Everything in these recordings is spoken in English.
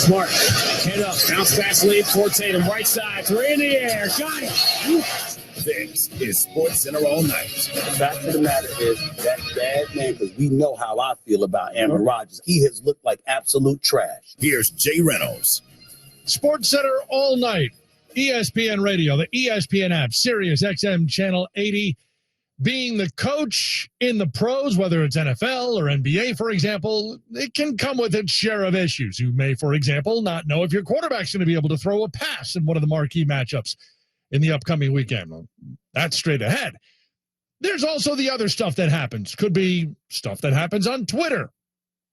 Smart, head up, bounce pass lead for Tatum, right side, three in the air, got it. This is Sports Center all night. The fact of the matter is that bad man, because we know how I feel about Aaron Rodgers. He has looked like absolute trash. Here's Jay Reynolds. Sports Center all night. ESPN Radio, the ESPN app, Sirius XM Channel 80. Being the coach in the pros, whether it's NFL or NBA, for example, it can come with its share of issues. You may, for example, not know if your quarterback's going to be able to throw a pass in one of the marquee matchups in the upcoming weekend. Well, that's straight ahead. There's also the other stuff that happens. Could be stuff that happens on Twitter,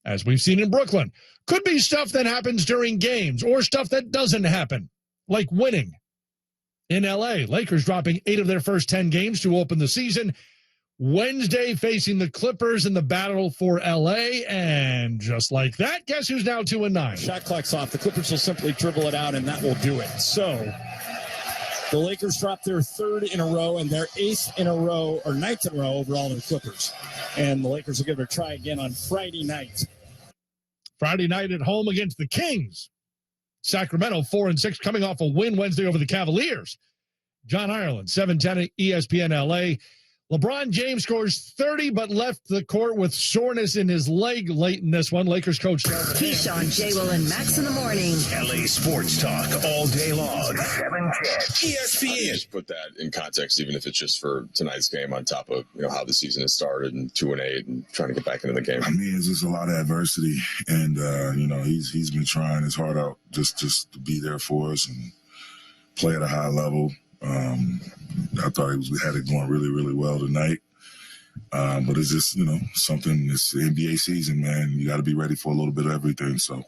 as we've seen in Brooklyn. Could be stuff that happens during games or stuff that doesn't happen, like winning. In L.A., Lakers dropping 8 of their first 10 games to open the season. Wednesday facing the Clippers in the battle for L.A., and just like that, guess who's now 2-9? Shot clock's off. The Clippers will simply dribble it out, and that will do it. So the Lakers dropped their third in a row and their eighth in a row, or ninth in a row overall to the Clippers. And the Lakers will give it a try again on Friday night. Friday night at home against the Kings. Sacramento 4-6, coming off a win Wednesday over the Cavaliers. John Ireland, 710 ESPN LA. LeBron James scores 30, but left the court with soreness in his leg late in this one. Lakers coach Keyshawn, J-Will, and Max in the morning. LA Sports Talk all day long. 710 ESPN. Just put that in context, even if it's just for tonight's game, on top of how the season has started and 2-8 and trying to get back into the game. I mean, it's just a lot of adversity, and he's been trying his heart out just to be there for us and play at a high level. I thought we had it going really, really well tonight. But it's just, something, it's the NBA season, man. You got to be ready for a little bit of everything. So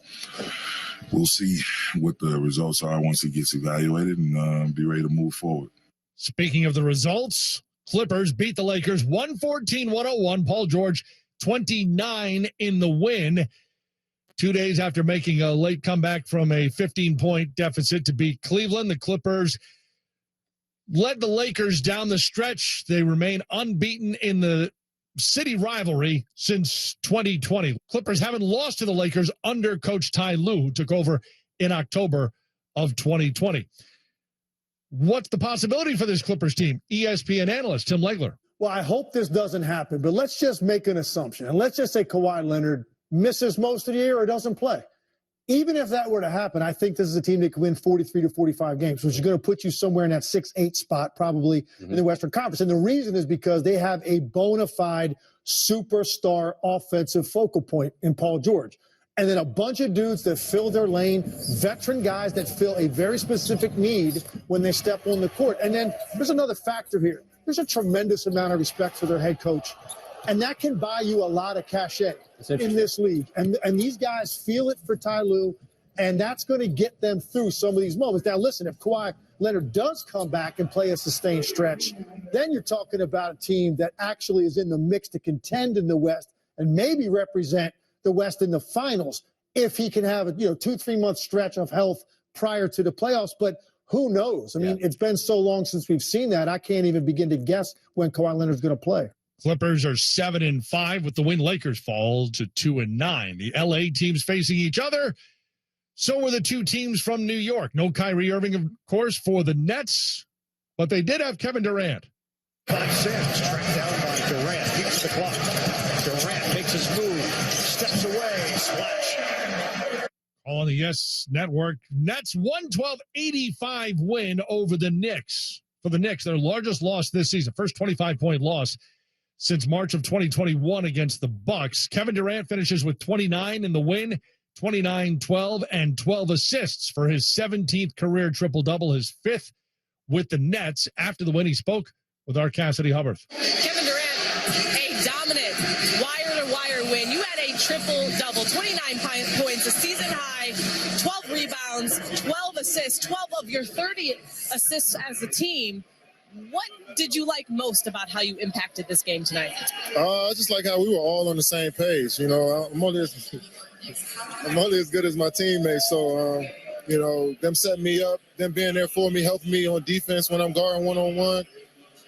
we'll see what the results are once he gets evaluated and be ready to move forward. Speaking of the results, Clippers beat the Lakers 114-101. Paul George, 29 in the win. 2 days after making a late comeback from a 15-point deficit to beat Cleveland, the Clippers led the Lakers down the stretch. They remain unbeaten in the city rivalry since 2020. Clippers haven't lost to the Lakers under Coach Ty Lue, who took over in October of 2020. What's the possibility for this Clippers team? ESPN analyst Tim Legler. Well, I hope this doesn't happen, but let's just make an assumption. And let's just say Kawhi Leonard misses most of the year or doesn't play. Even if that were to happen, I think this is a team that can win 43 to 45 games, which is going to put you somewhere in that 6-8 spot, probably in the Western Conference. And the reason is because they have a bona fide superstar offensive focal point in Paul George. And then a bunch of dudes that fill their lane, veteran guys that fill a very specific need when they step on the court. And then there's another factor here. There's a tremendous amount of respect for their head coach. And that can buy you a lot of cachet in this league. And these guys feel it for Ty Lue, and that's going to get them through some of these moments. Now, listen, if Kawhi Leonard does come back and play a sustained stretch, then you're talking about a team that actually is in the mix to contend in the West and maybe represent the West in the finals if he can have a 2-3 month stretch of health prior to the playoffs. But who knows? I mean, it's been so long since we've seen that. I can't even begin to guess when Kawhi Leonard's going to play. Clippers are 7-5 with the win. Lakers fall to 2-9. The LA teams facing each other. So were the two teams from New York. No Kyrie Irving, of course, for the Nets, but they did have Kevin Durant. 5 Sims tracked down by Durant. Beats the clock. Durant makes his move. Steps away. Splash. On the Yes Network. Nets 112-85 win over the Knicks. For the Knicks, their largest loss this season. First 25-point loss since March of 2021 against the Bucks. Kevin Durant finishes with 29 in the win, 29, 12, and 12 assists for his 17th career triple-double, his 5th with the Nets. After the win, he spoke with our Cassidy Hubbard. Kevin Durant, a dominant wire-to-wire win. You had a triple-double, 29 points, a season high, 12 rebounds, 12 assists, 12 of your 30 assists as a team. What did you like most about how you impacted this game tonight? I just like how we were all on the same page. I'm only as good as my teammates. So, them setting me up, them being there for me, helping me on defense when I'm guarding one-on-one,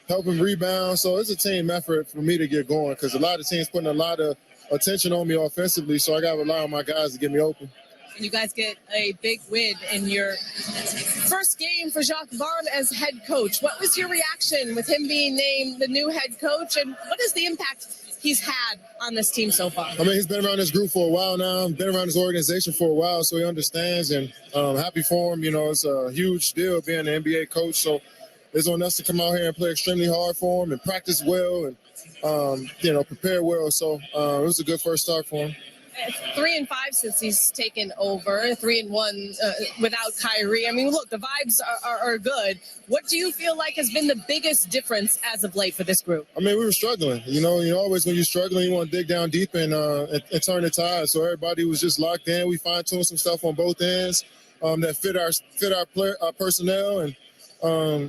helping rebound. So it's a team effort for me to get going because a lot of teams putting a lot of attention on me offensively. So I got to rely on my guys to get me open. You guys get a big win in your first game for Jacques Vaughn as head coach. What was your reaction with him being named the new head coach, and what is the impact he's had on this team so far? I mean, he's been around this group for a while now, been around this organization for a while, so he understands, and happy for him. You know, it's a huge deal being an NBA coach, so it's on us to come out here and play extremely hard for him and practice well and, prepare well. So it was a good first start for him. 3-5 since he's taken over, 3-1 without Kyrie. I mean, look, the vibes are good. What do you feel like has been the biggest difference as of late for this group? I mean, we were struggling. You always when you're struggling, you want to dig down deep and turn the tide. So everybody was just locked in. We fine-tuned some stuff on both ends that fit our personnel, and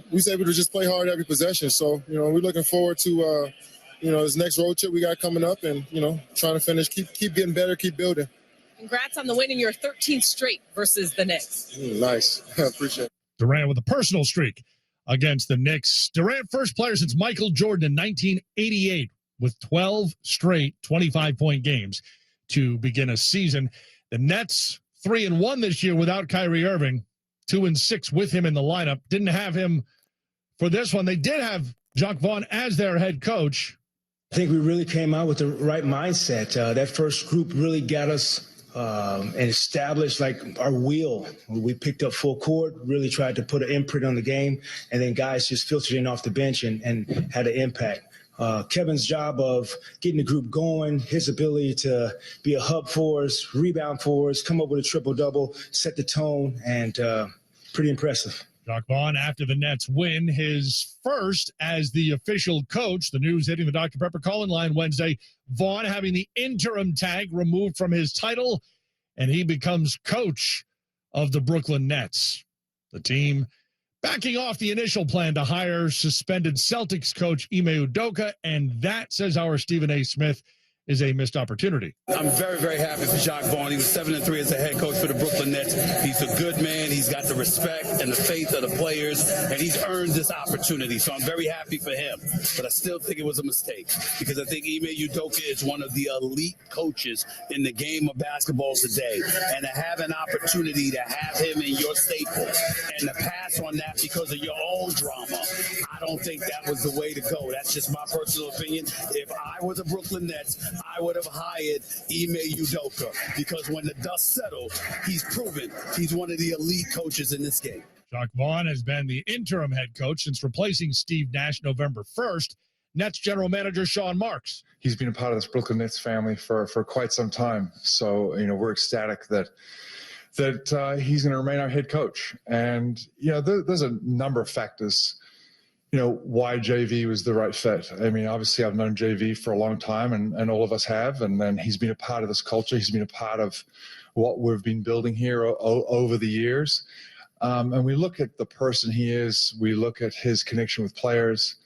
we was able to just play hard every possession. So, we're looking forward to this next road trip we got coming up, and trying to finish, keep getting better, keep building. Congrats on the win in your 13th straight versus the Knicks. Nice. Appreciate it. Durant with a personal streak against the Knicks. Durant, first player since Michael Jordan in 1988 with 12 straight 25-point games to begin a season. The Nets 3-1 this year without Kyrie Irving, 2-6 with him in the lineup. Didn't have him for this one. They did have Jacques Vaughn as their head coach. I think we really came out with the right mindset. That first group really got us and established our wheel. We picked up full court, really tried to put an imprint on the game, and then guys just filtered in off the bench and had an impact. Kevin's job of getting the group going, his ability to be a hub for us, rebound for us, come up with a triple-double, set the tone, and pretty impressive. Jacques Vaughn, after the Nets win, his first as the official coach. The news hitting the Dr. Pepper call-in line Wednesday. Vaughn having the interim tag removed from his title, and he becomes coach of the Brooklyn Nets. The team backing off the initial plan to hire suspended Celtics coach Ime Udoka, and that, says our Stephen A. Smith, is a missed opportunity. I'm very, very happy for Jacques Vaughn. He was 7-3 as a head coach for the Brooklyn Nets. He's a good man. He's got the respect and the faith of the players, and he's earned this opportunity. So I'm very happy for him. But I still think it was a mistake because I think Ime Udoka is one of the elite coaches in the game of basketball today. And to have an opportunity to have him in your staple and to pass on that because of your own drama, I don't think that was the way to go. That's just my personal opinion. If I was a Brooklyn Nets, I would have hired Ime Udoka because when the dust settled, he's proven he's one of the elite coaches in this game. Jacques Vaughn has been the interim head coach since replacing Steve Nash November 1st. Nets general manager Sean Marks. He's been a part of this Brooklyn Nets family for quite some time. So, we're ecstatic that he's going to remain our head coach. And, there's a number of factors why JV was the right fit. I mean, obviously I've known JV for a long time and all of us have, and then he's been a part of this culture. He's been a part of what we've been building here over the years. And we look at the person he is, we look at his connection with players.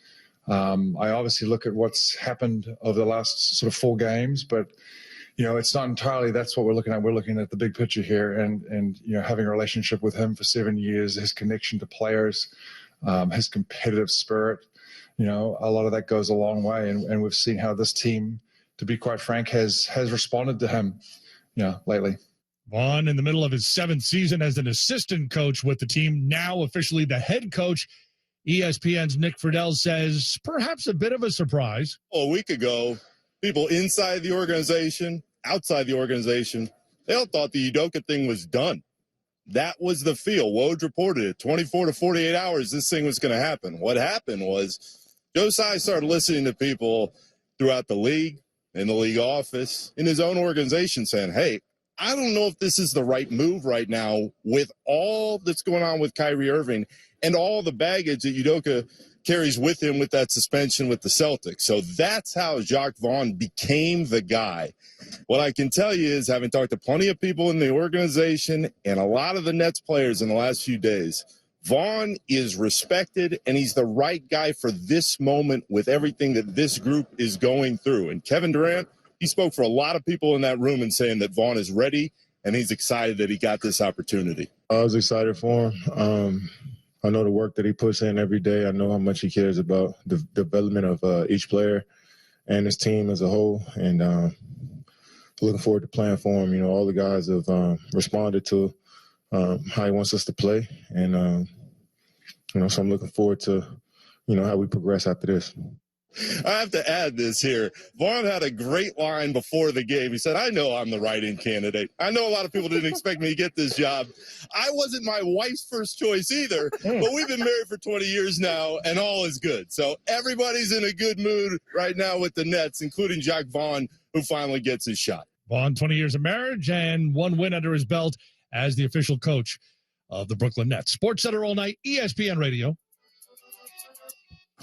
I obviously look at what's happened over the last sort of 4 games, but it's not entirely that's what we're looking at. We're looking at the big picture here and having a relationship with him for 7 years, his connection to players, his competitive spirit, a lot of that goes a long way. And we've seen how this team, to be quite frank, has responded to him, lately. Vaughn in the middle of his 7th season as an assistant coach with the team, now officially the head coach. ESPN's Nick Friedel says perhaps a bit of a surprise. A week ago, people inside the organization, outside the organization, they all thought the Udoka thing was done. That was the feel. Woj reported it. 24 to 48 hours, this thing was going to happen. What happened was Joe Tsai started listening to people throughout the league, in the league office, in his own organization saying, hey, I don't know if this is the right move right now with all that's going on with Kyrie Irving and all the baggage that Udoka carries with him with that suspension with the Celtics. So that's how Jacques Vaughn became the guy. What I can tell you is, having talked to plenty of people in the organization and a lot of the Nets players in the last few days, Vaughn is respected and he's the right guy for this moment with everything that this group is going through. And Kevin Durant, he spoke for a lot of people in that room and saying that Vaughn is ready and he's excited that he got this opportunity. I was excited for him. I know the work that he puts in every day. I know how much he cares about the development of each player and his team as a whole. And looking forward to playing for him. You know, all the guys have responded to how he wants us to play. And, so I'm looking forward to, how we progress after this. I have to add this here. Vaughn had a great line before the game. He said, I know I'm the write-in candidate. I know a lot of people didn't expect me to get this job. I wasn't my wife's first choice either, but we've been married for 20 years now, and all is good. So everybody's in a good mood right now with the Nets, including Jacques Vaughn, who finally gets his shot. Vaughn, 20 years of marriage and 1 win under his belt as the official coach of the Brooklyn Nets. Sports Center all night, ESPN Radio.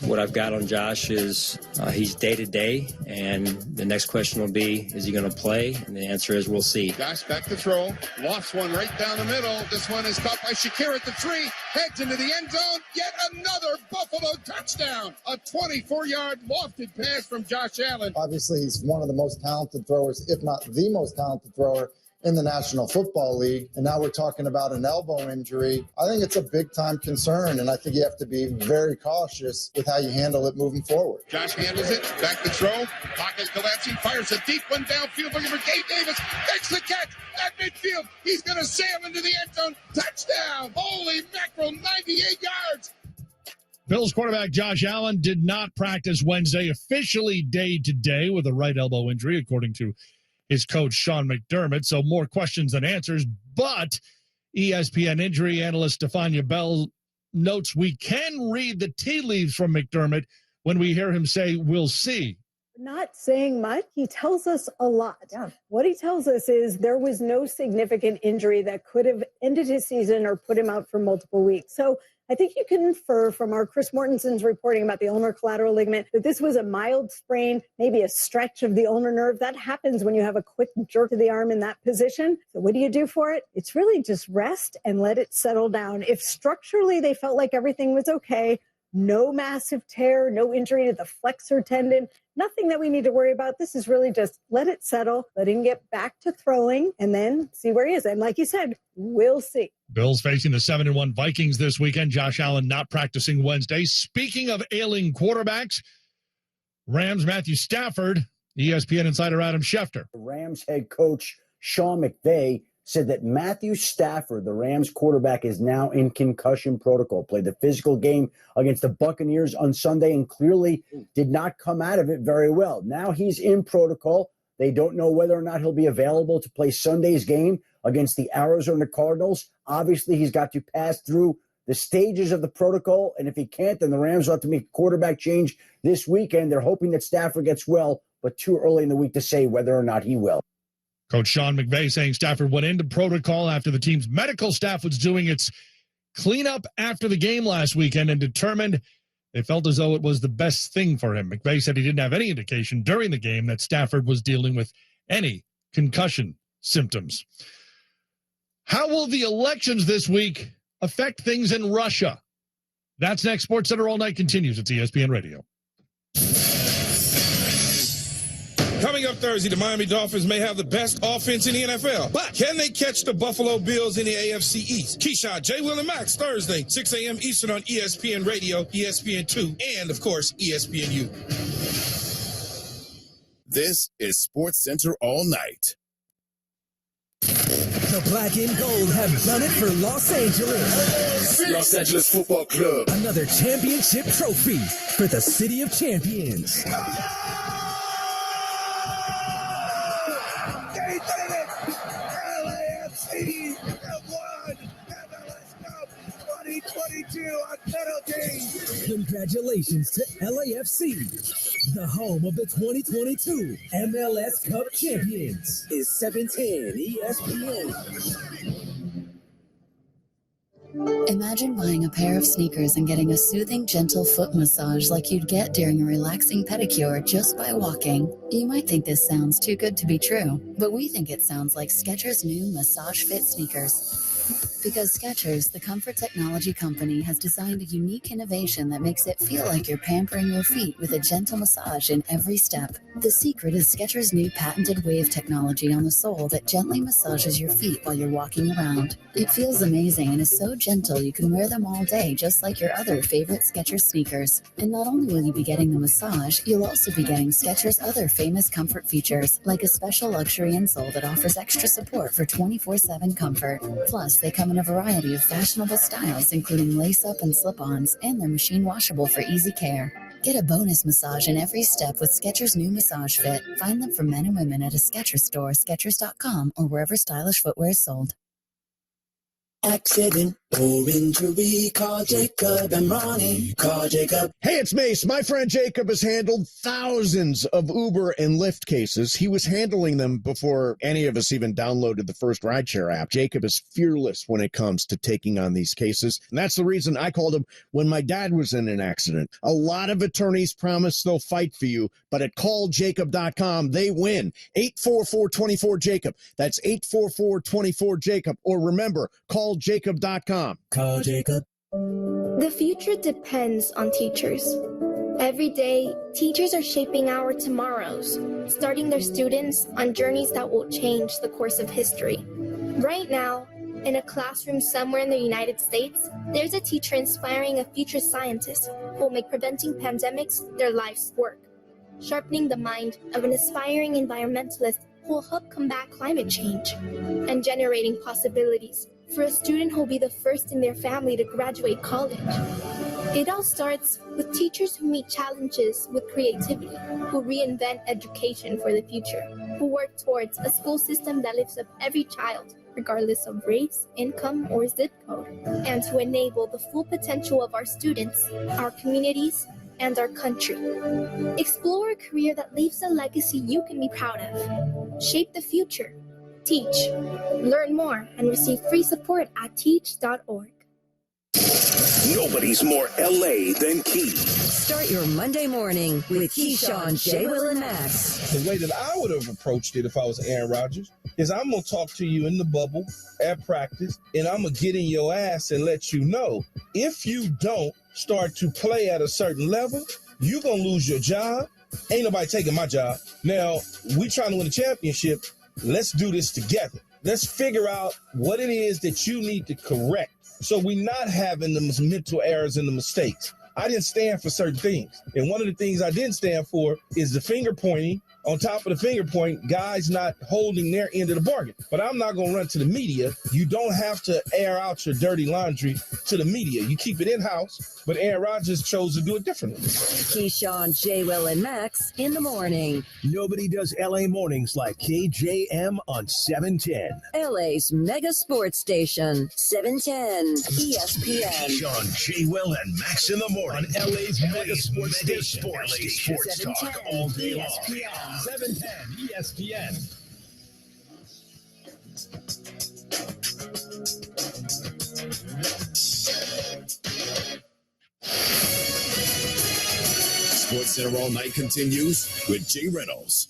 What I've got on Josh is he's day-to-day, and the next question will be, is he going to play? And the answer is we'll see. Josh back to throw. Lost one right down the middle. This one is caught by Shakir at the 3. Heads into the end zone. Yet another Buffalo touchdown. A 24-yard lofted pass from Josh Allen. Obviously, he's one of the most talented throwers, if not the most talented thrower in the National Football League. And now we're talking about an elbow injury. I think it's a big-time concern, and I think you have to be very cautious with how you handle it moving forward. Josh handles it, back to throw. Pocket collapsing, fires a deep one downfield, looking for Gabe Davis. Makes the catch at midfield. He's going to sail into the end zone. Touchdown! Holy mackerel, 98 yards! Bills quarterback Josh Allen did not practice Wednesday, officially day-to-day with a right elbow injury, according to his coach, Sean McDermott. So more questions than answers. But ESPN injury analyst Stefania Bell notes we can read the tea leaves from McDermott when we hear him say, we'll see. Not saying much. He tells us a lot. Yeah. What he tells us is there was no significant injury that could have ended his season or put him out for multiple weeks. So I think you can infer from our Chris Mortensen's reporting about the ulnar collateral ligament that this was a mild sprain, maybe a stretch of the ulnar nerve. That happens when you have a quick jerk of the arm in that position. So what do you do for it? It's really just rest and let it settle down. If structurally they felt like everything was okay, no massive tear, no injury to the flexor tendon, nothing that we need to worry about. This is really just let it settle, let him get back to throwing, and then see where he is. And like you said, we'll see. Bills facing the 7-1 Vikings this weekend. Josh Allen not practicing Wednesday. Speaking of ailing quarterbacks, Rams Matthew Stafford, ESPN insider Adam Schefter. The Rams head coach Sean McVay said that Matthew Stafford, the Rams quarterback, is now in concussion protocol. Played the physical game against the Buccaneers on Sunday and clearly did not come out of it very well. Now he's in protocol. They don't know whether or not he'll be available to play Sunday's game against the Arizona Cardinals. Obviously, he's got to pass through the stages of the protocol, and if he can't, then the Rams will have to make a quarterback change this weekend. They're hoping that Stafford gets well, but too early in the week to say whether or not he will. Coach Sean McVay saying Stafford went into protocol after the team's medical staff was doing its cleanup after the game last weekend and determined they felt as though it was the best thing for him. McVay said he didn't have any indication during the game that Stafford was dealing with any concussion symptoms. How will the elections this week affect things in Russia? That's next. Sports Center All Night continues. It's ESPN Radio. Coming up Thursday, the Miami Dolphins may have the best offense in the NFL, but can they catch the Buffalo Bills in the AFC East? Keyshawn, J. Will, and Max, Thursday, 6 a.m. Eastern on ESPN Radio, ESPN2, and, of course, ESPNU. This is Sports Center All Night. The Black and Gold have done it for Los Angeles. Los Angeles Football Club. Another championship trophy for the City of Champions. They did it! LAFC have won MLS Cup 2022 on penalty. Congratulations to LAFC, the home of the 2022 MLS Cup champions. Is 710 ESPN. Imagine buying a pair of sneakers and getting a soothing, gentle foot massage like you'd get during a relaxing pedicure just by walking. You might think this sounds too good to be true, but we think it sounds like Skechers' new Massage Fit sneakers. Because Skechers, the comfort technology company, has designed a unique innovation that makes it feel like you're pampering your feet with a gentle massage in every step. The secret is Skechers' new patented wave technology on the sole that gently massages your feet while you're walking around. It feels amazing and is so gentle you can wear them all day just like your other favorite Skechers sneakers. And not only will you be getting the massage, you'll also be getting Skechers' other famous comfort features, like a special luxury insole that offers extra support for 24/7 comfort. Plus, they come in a variety of fashionable styles, including lace-up and slip-ons, and they're machine washable for easy care. Get a bonus massage in every step with Skechers' new Massage Fit. Find them for men and women at a Skechers store, Skechers.com, or wherever stylish footwear is sold. Accident or injury, call Jacob and Ronnie. Call Jacob. Hey, it's Mace. My friend Jacob has handled thousands of Uber and Lyft cases. He was handling them before any of us even downloaded the first rideshare app. Jacob is fearless when it comes to taking on these cases. And that's the reason I called him when my dad was in an accident. A lot of attorneys promise they'll fight for you, but at calljacob.com, they win. 844-24-JACOB. That's 844-24-JACOB. Or remember, calljacob.com. Call Jacob. The future depends on teachers. Every day, teachers are shaping our tomorrows, starting their students on journeys that will change the course of history. Right now, in a classroom somewhere in the United States, there's a teacher inspiring a future scientist who will make preventing pandemics their life's work, sharpening the mind of an aspiring environmentalist who will help combat climate change, and generating possibilities for a student who will be the first in their family to graduate college. It all starts with teachers who meet challenges with creativity, who reinvent education for the future, who work towards a school system that lifts up every child, regardless of race, income, or zip code, and to enable the full potential of our students, our communities, and our country. Explore a career that leaves a legacy you can be proud of. Shape the future. Teach. Learn more and receive free support at teach.org. Nobody's more LA than Key. Start your Monday morning with Keyshawn, J. Will, and Max. The way that I would have approached it if I was Aaron Rodgers is I'm going to talk to you in the bubble at practice, and I'm going to get in your ass and let you know if you don't start to play at a certain level, you're going to lose your job. Ain't nobody taking my job. Now, we trying to win a championship. Let's do this together. Let's figure out what it is that you need to correct so we're not having the mental errors and the mistakes. I didn't stand for certain things. And one of the things I didn't stand for is the finger pointing. On top of the finger point, guys not holding their end of the bargain. But I'm not going to run to the media. You don't have to air out your dirty laundry to the media. You keep it in-house, but Aaron Rodgers chose to do it differently. Keyshawn, J. Will, and Max in the morning. Nobody does LA mornings like KJM on 710. LA's mega sports station, 710 ESPN. Sean J. Will and Max in the morning on LA's mega sports station. LA Sports Talk all day long. 710 ESPN. Sports Center All Night continues with Jay Reynolds.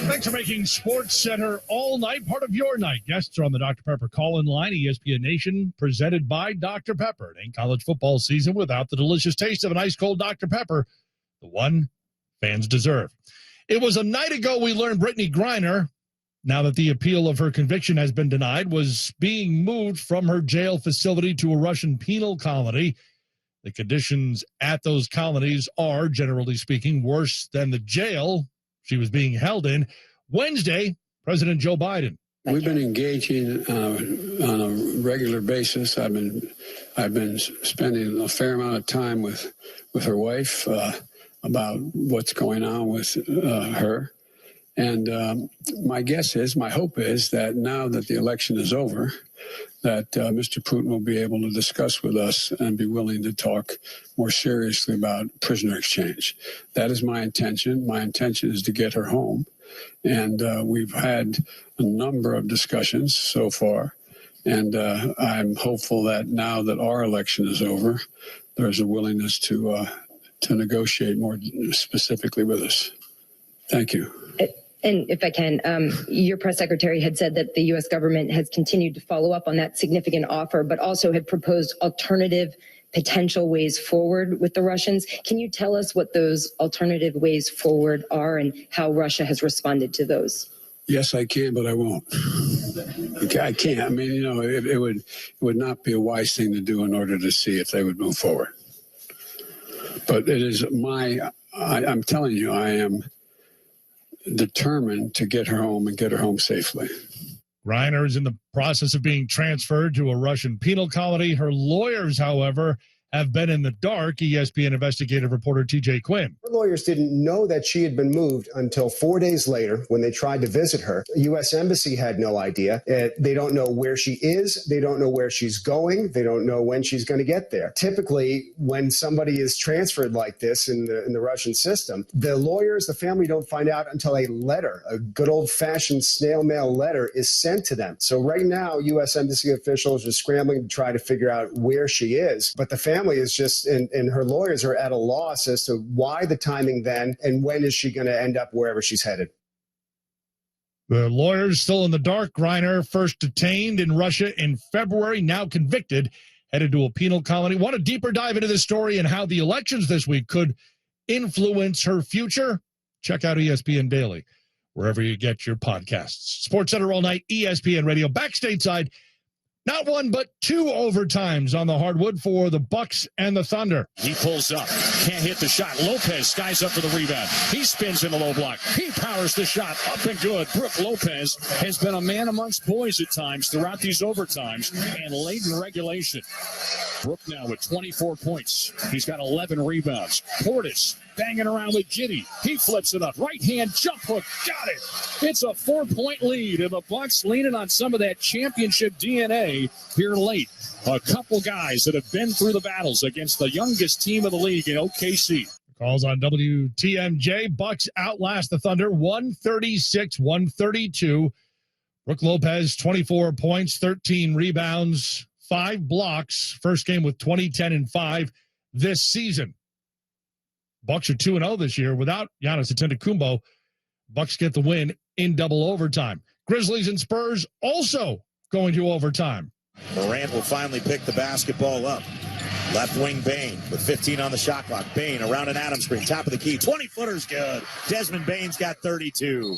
Thanks for making Sports Center All Night part of your night. Guests are on the Dr. Pepper call-in line, ESPN Nation, presented by Dr. Pepper. It ain't college football season without the delicious taste of an ice-cold Dr. Pepper, the one fans deserve. It was a night ago we learned Brittany Griner, now that the appeal of her conviction has been denied, was being moved from her jail facility to a Russian penal colony. The conditions at those colonies are, generally speaking, worse than the jail she was being held in. Wednesday, President Joe Biden. We've been engaging on a regular basis. I've been spending a fair amount of time with her wife about what's going on with her. And my hope is that now that the election is over, that Mr. Putin will be able to discuss with us and be willing to talk more seriously about prisoner exchange. That is my intention. My intention is to get her home. And we've had a number of discussions so far. And I'm hopeful that now that our election is over, there's a willingness to negotiate more specifically with us. Thank you. And if I can, your press secretary had said that the U.S. government has continued to follow up on that significant offer, but also had proposed alternative potential ways forward with the Russians. Can you tell us what those alternative ways forward are and how Russia has responded to those? Yes, I can, but I won't. Okay, I can't. I mean, it would not be a wise thing to do in order to see if they would move forward. But it is I'm telling you, I am determined to get her home and get her home safely. Reiner is in the process of being transferred to a Russian penal colony. Her lawyers, however, have been in the dark. ESPN investigative reporter TJ Quinn. Her lawyers didn't know that she had been moved until 4 days later when they tried to visit her. The U.S. Embassy had no idea. They don't know where she is. They don't know where she's going. They don't know when she's going to get there. Typically, when somebody is transferred like this in the Russian system, the lawyers, the family don't find out until a letter, a good old-fashioned snail mail letter is sent to them. So right now, U.S. Embassy officials are scrambling to try to figure out where she is. But the family is just, and her lawyers are at a loss as to why the timing then and when is she going to end up wherever she's headed. The lawyers still in the dark. Reiner, first detained in Russia in February, now convicted, headed to a penal colony. Want a deeper dive into this story and how the elections this week could influence her future? Check out ESPN Daily, wherever you get your podcasts. SportsCenter all night, ESPN Radio, back stateside. Not one, but two overtimes on the hardwood for the Bucks and the Thunder. He pulls up, can't hit the shot. Lopez skies up for the rebound. He spins in the low block. He powers the shot up and good. Brook Lopez has been a man amongst boys at times throughout these overtimes and late in regulation. Brook now with 24 points. He's got 11 rebounds. Portis banging around with Giddey. He flips it up. Right-hand jump hook. Got it. It's a 4-point lead, and the Bucks leaning on some of that championship DNA here late. A couple guys that have been through the battles against the youngest team of the league in OKC. Calls on WTMJ. Bucks outlast the Thunder 136-132. Brook Lopez, 24 points, 13 rebounds, 5 blocks. First game with 20, 10, and 5 this season. Bucks are 2-0 this year without Giannis Antetokounmpo. Bucks get the win in double overtime. Grizzlies and Spurs also going to overtime. Morant will finally pick the basketball up. Left wing Bane with 15 on the shot clock. Bane around an Adams screen, top of the key. 20-footer's good. Desmond Bane's got 32.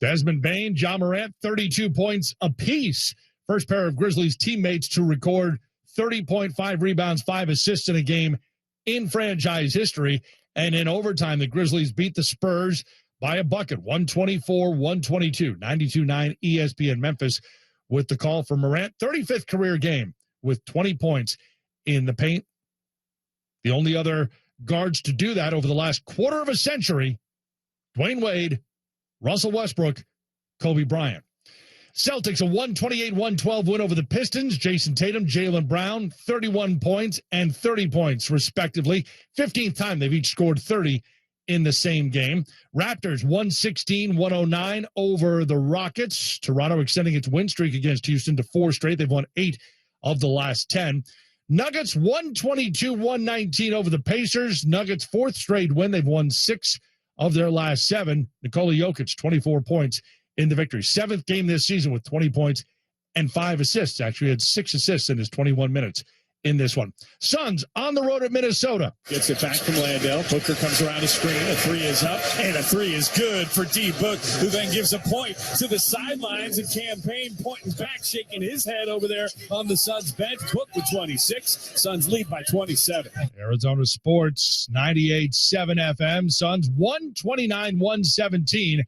Desmond Bane, Ja Morant, 32 points apiece. First pair of Grizzlies teammates to record 30.5 rebounds, 5 assists in a game in franchise history. And in overtime, the Grizzlies beat the Spurs by a bucket, 124-122, 92-9 ESPN Memphis with the call for Morant. 35th career game with 20 points in the paint. The only other guards to do that over the last quarter of a century, Dwayne Wade, Russell Westbrook, Kobe Bryant. Celtics, a 128-112 win over the Pistons. Jason Tatum, Jaylen Brown, 31 points and 30 points, respectively. 15th time they've each scored 30 in the same game. Raptors, 116-109 over the Rockets. Toronto extending its win streak against Houston to 4 straight. They've won 8 of the last 10. Nuggets, 122-119 over the Pacers. Nuggets, 4th straight win. They've won 6 of their last 7. Nikola Jokic, 24 points in the victory. 7th game this season with 20 points and 5 assists. Actually had 6 assists in his 21 minutes in this one. Suns on the road at Minnesota. Gets it back from Landale. Booker comes around a screen. A 3 is up, and a 3 is good for D. Book, who then gives a point to the sidelines and campaign pointing back, shaking his head over there on the Suns bench. Book with 26. Suns lead by 27. Arizona Sports, 98.7 FM. Suns 129-117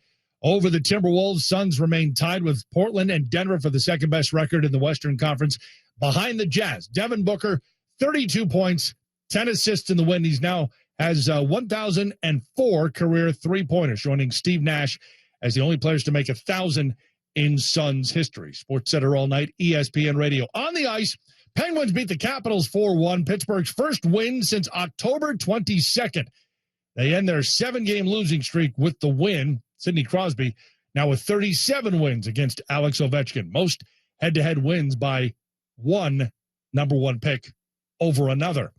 over the Timberwolves. Suns remain tied with Portland and Denver for the second best record in the Western Conference behind the Jazz. Devin Booker, 32 points, 10 assists in the win. He's now has 1,004 career three-pointers, joining Steve Nash as the only players to make 1,000 in Suns history. SportsCenter all night, ESPN Radio. On the ice, Penguins beat the Capitals 4-1, Pittsburgh's first win since October 22nd. They end their 7-game losing streak with the win. Sidney Crosby now with 37 wins against Alex Ovechkin. Most head-to-head wins by one number 1 pick over another.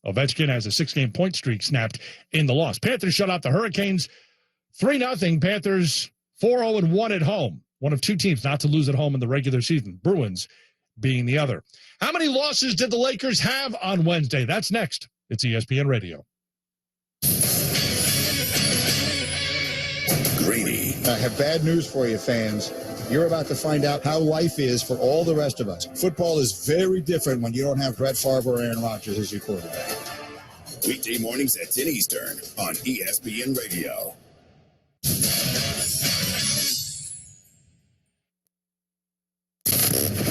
Ovechkin has a 6-game point streak snapped in the loss. Panthers shut out the Hurricanes 3-0, Panthers 4-0-1 at home. One of two teams not to lose at home in the regular season. Bruins being the other. How many losses did the Lakers have on Wednesday? That's next. It's ESPN Radio. Greeny. I have bad news for you, fans. You're about to find out how life is for all the rest of us. Football is very different when you don't have Brett Favre or Aaron Rodgers as your quarterback. Weekday mornings at 10 Eastern on ESPN Radio.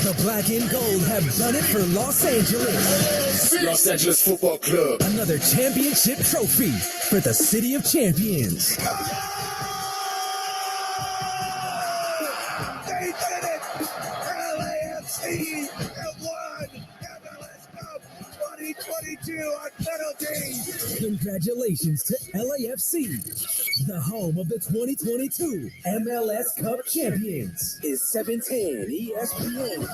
The black and gold have done it for Los Angeles. Los Angeles Football Club. Another championship trophy for the city of champions. They did it! LAFC have won MLS Cup 2022 on penalties. Congratulations to LAFC, the home of the 2022 MLS Cup champions. Is 710 ESPN.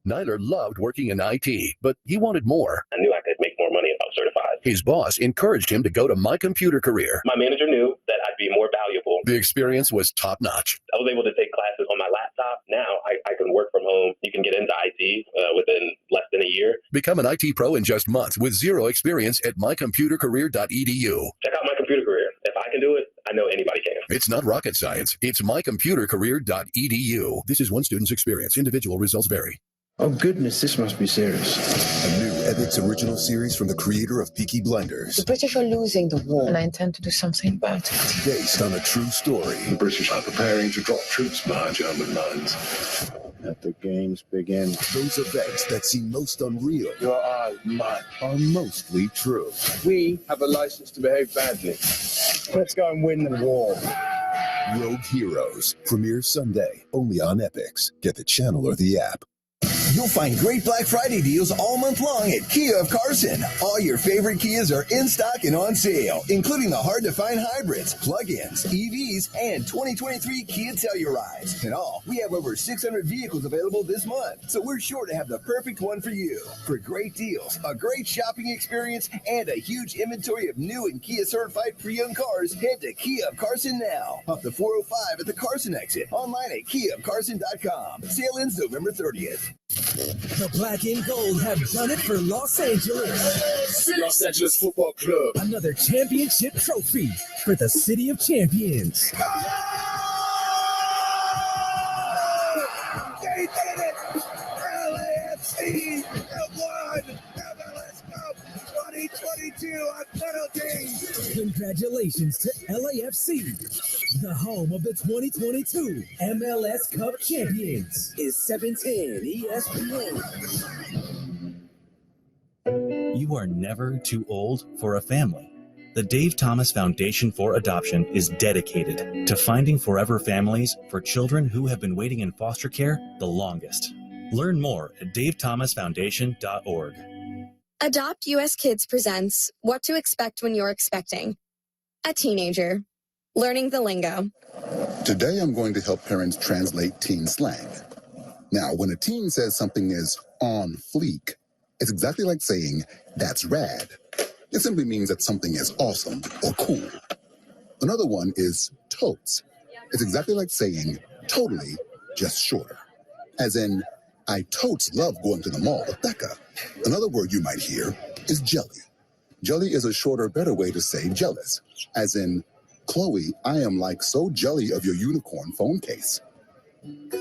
Nyler loved working in IT, but he wanted more. I knew I could make more money if I was certified. His boss encouraged him to go to My Computer Career. My manager knew that I'd be more valuable. The experience was top-notch. I was able to take classes on my laptop. Now I can work from home. You can get into IT within less than a year. Become an IT pro in just months with zero experience at mycomputercareer.edu. Check out My Computer Career. If I can do it, I know anybody can. It's not rocket science. It's mycomputercareer.edu. This is one student's experience. Individual results vary. Oh, goodness, this must be serious. A new Epix original series from the creator of Peaky Blinders. The British are losing the war, and I intend to do something about it. Based on a true story. The British are preparing to drop troops behind German lines. Let the games begin. Those events that seem most unreal Your eyes, mine, are mostly true. We have a license to behave badly. Let's go and win the war. Rogue Heroes. Premiere Sunday. Only on Epix. Get the channel or the app. You'll find great Black Friday deals all month long at Kia of Carson. All your favorite Kias are in stock and on sale, including the hard-to-find hybrids, plug-ins, EVs, and 2023 Kia Tellurides. In all, we have over 600 vehicles available this month, so we're sure to have the perfect one for you. For great deals, a great shopping experience, and a huge inventory of new and Kia-certified pre-owned cars, head to Kia of Carson now. Up to 405 at the Carson exit. Online at KiaofCarson.com. Sale ends November 30th. The black and gold have done it for Los Angeles. Los Angeles Football Club. Another championship trophy for the city of champions. They did it! LAFC have won MLS Cup 2022 on penalties. Congratulations to LAFC, the home of the 2022 MLS Cup champions. Is 710 ESPN. You are never too old for a family. The Dave Thomas Foundation for Adoption is dedicated to finding forever families for children who have been waiting in foster care the longest. Learn more at davethomasfoundation.org. Adopt US Kids presents What to Expect When You're Expecting. A teenager. Learning the lingo. Today I'm going to help parents translate teen slang. Now, when a teen says something is on fleek, it's exactly like saying, that's rad. It simply means that something is awesome or cool. Another one is totes. It's exactly like saying, totally, just shorter. As in, I totes love going to the mall with Becca. Another word you might hear is jelly. Jelly is a shorter, better way to say jealous. As in, Chloe, I am like so jelly of your unicorn phone case.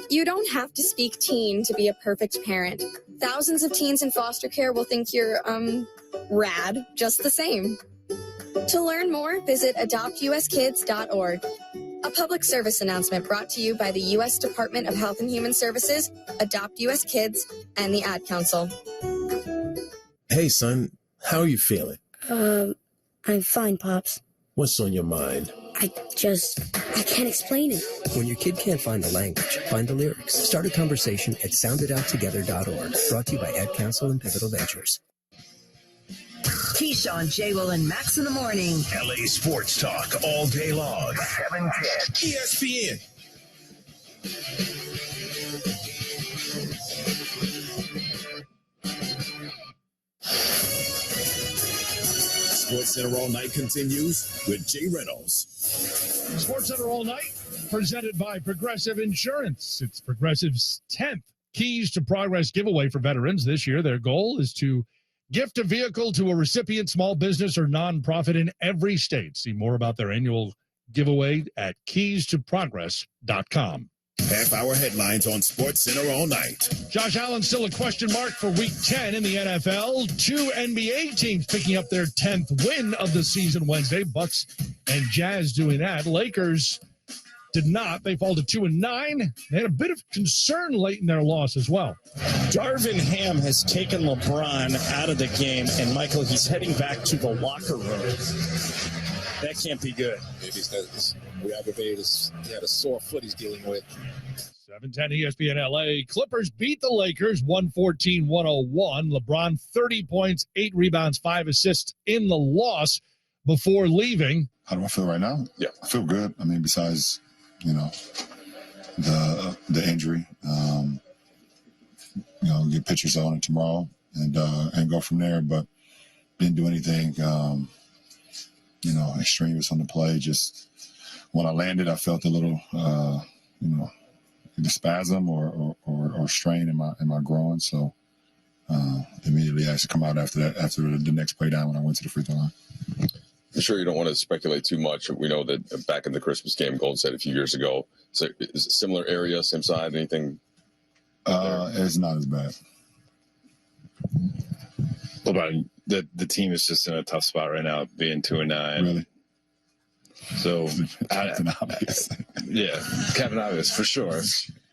You don't have to speak teen to be a perfect parent. Thousands of teens in foster care will think you're, rad just the same. To learn more, visit adoptuskids.org. A public service announcement brought to you by the U.S. Department of Health and Human Services, Adopt U.S. Kids, and the Ad Council. Hey, son, how are you feeling? I'm fine, Pops. What's on your mind? I can't explain it. When your kid can't find the language, find the lyrics. Start a conversation at sounditouttogether.org. Brought to you by Ad Council and Pivotal Ventures. Keyshawn, J. Will, and Max in the morning. LA Sports Talk all day long. 710 ESPN. SportsCenter All Night continues with Jay Reynolds. SportsCenter All Night, presented by Progressive Insurance. It's Progressive's 10th Keys to Progress giveaway for veterans this year. Their goal is to gift a vehicle to a recipient, small business, or nonprofit in every state. See more about their annual giveaway at keystoprogress.com. Half-hour headlines on SportsCenter All Night. Josh Allen still a question mark for Week 10 in the NFL. 2 NBA teams picking up their 10th win of the season Wednesday. Bucks and Jazz doing that. Lakers did not. They fall to 2-9. They had a bit of concern late in their loss as well. Darvin Ham has taken LeBron out of the game, and Michael, he's heading back to the locker room. That can't be good. Maybe he's re-aggravated. He had a sore foot he's dealing with. 7:10 ESPN LA. Clippers beat the Lakers 114-101. LeBron 30 points, 8 rebounds, 5 assists in the loss before leaving. How do I feel right now? Yeah, I feel good. I mean, besides, the injury, get pictures on it tomorrow and go from there. But didn't do anything, extraneous on the play. Just when I landed, I felt a little, the spasm or strain in my groin. So immediately I had to come out after the next play down when I went to the free throw line. I'm sure you don't want to speculate too much. We know that back in the Christmas game, Golden State a few years ago, so is it similar area, same side, anything? It's not as bad. What about the team is just in a tough spot right now, being 2-9. Really? So, Captain Obvious. Yeah, Captain Obvious for sure.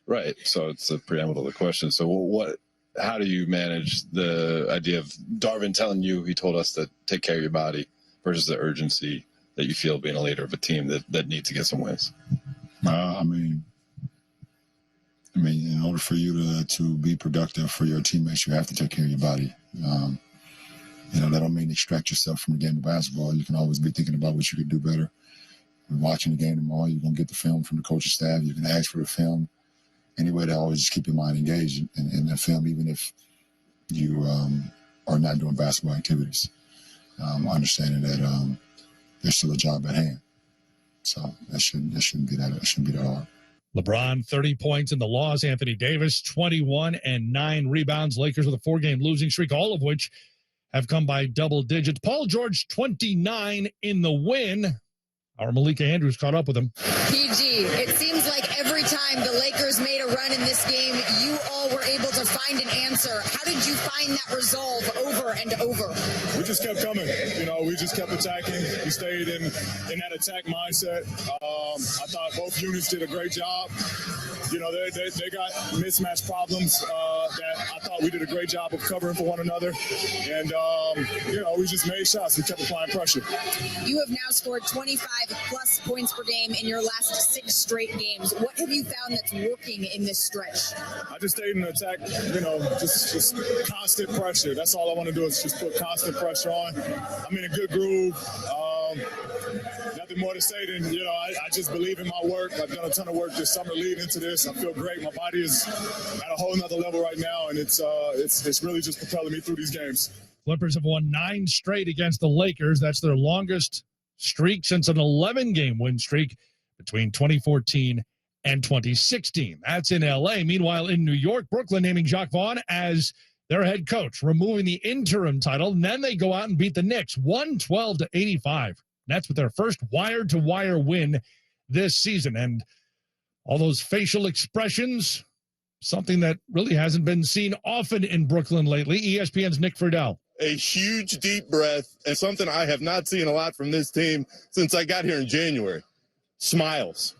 Right. So it's a preamble to the question. So how do you manage the idea of Darvin telling you, he told us to take care of your body, versus the urgency that you feel being a leader of a team that needs to get some wins? I mean, in order for you to be productive for your teammates, you have to take care of your body. That don't mean extract yourself from the game of basketball. You can always be thinking about what you could do better. When watching the game tomorrow, you're going to get the film from the coaching staff. You can ask for the film. Anyway, to always just keep your mind engaged in the film, even if you are not doing basketball activities. Understanding that there's still a job at hand. So that shouldn't be that hard. LeBron, 30 points in the loss. Anthony Davis, 21 and 9 rebounds. Lakers with a 4-game losing streak, all of which have come by double digits. Paul George, 29 in the win. Our Malika Andrews caught up with him. PG, it seems like every time the Lakers made a run in this game, you all were able to find an answer. How did you find that resolve over and over? We just kept coming. We just kept attacking. We stayed in that attack mindset. I thought both units did a great job. They got mismatch problems that I thought we did a great job of covering for one another. And, we just made shots. We kept applying pressure. You have now scored 25-plus points per game in your last 6 straight games. What have you found that's working in this stretch? I just stayed in the attack, just constant pressure. That's all I want to do is just put constant pressure on. I'm in a good groove. Nothing more to say than, I just believe in my work. I've done a ton of work this summer leading into this. I feel great. My body is at a whole nother level right now, and it's really just propelling me through these games. Clippers have won 9 straight against the Lakers. That's their longest streak since an 11-game win streak between 2014 and 2016. That's in L.A. Meanwhile, in New York, Brooklyn naming Jacques Vaughn as their head coach, removing the interim title. And then they go out and beat the Knicks 112-85. That's with their first wire-to-wire win this season. And all those facial expressions, something that really hasn't been seen often in Brooklyn lately. ESPN's Nick Friedel. A huge deep breath, and something I have not seen a lot from this team since I got here in January. Smiles.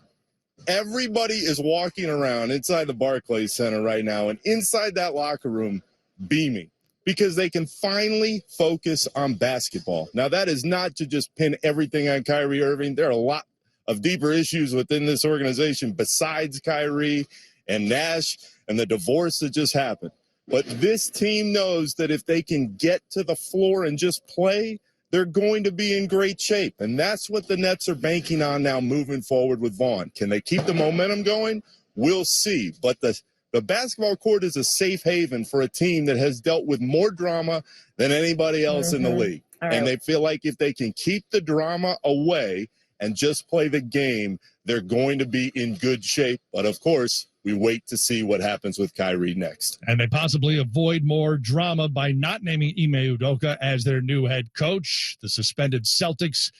Everybody is walking around inside the Barclays Center right now, and inside that locker room, beaming, because they can finally focus on basketball. Now, that is not to just pin everything on Kyrie Irving. There are a lot of deeper issues within this organization besides Kyrie and Nash and the divorce that just happened. But this team knows that if they can get to the floor and just play, they're going to be in great shape. And that's what the Nets are banking on now moving forward with Vaughn. Can they keep the momentum going? We'll see. But the basketball court is a safe haven for a team that has dealt with more drama than anybody else in the league. All right. And they feel like if they can keep the drama away and just play the game, they're going to be in good shape. But of course, we wait to see what happens with Kyrie next. And they possibly avoid more drama by not naming Ime Udoka as their new head coach. The suspended Celtics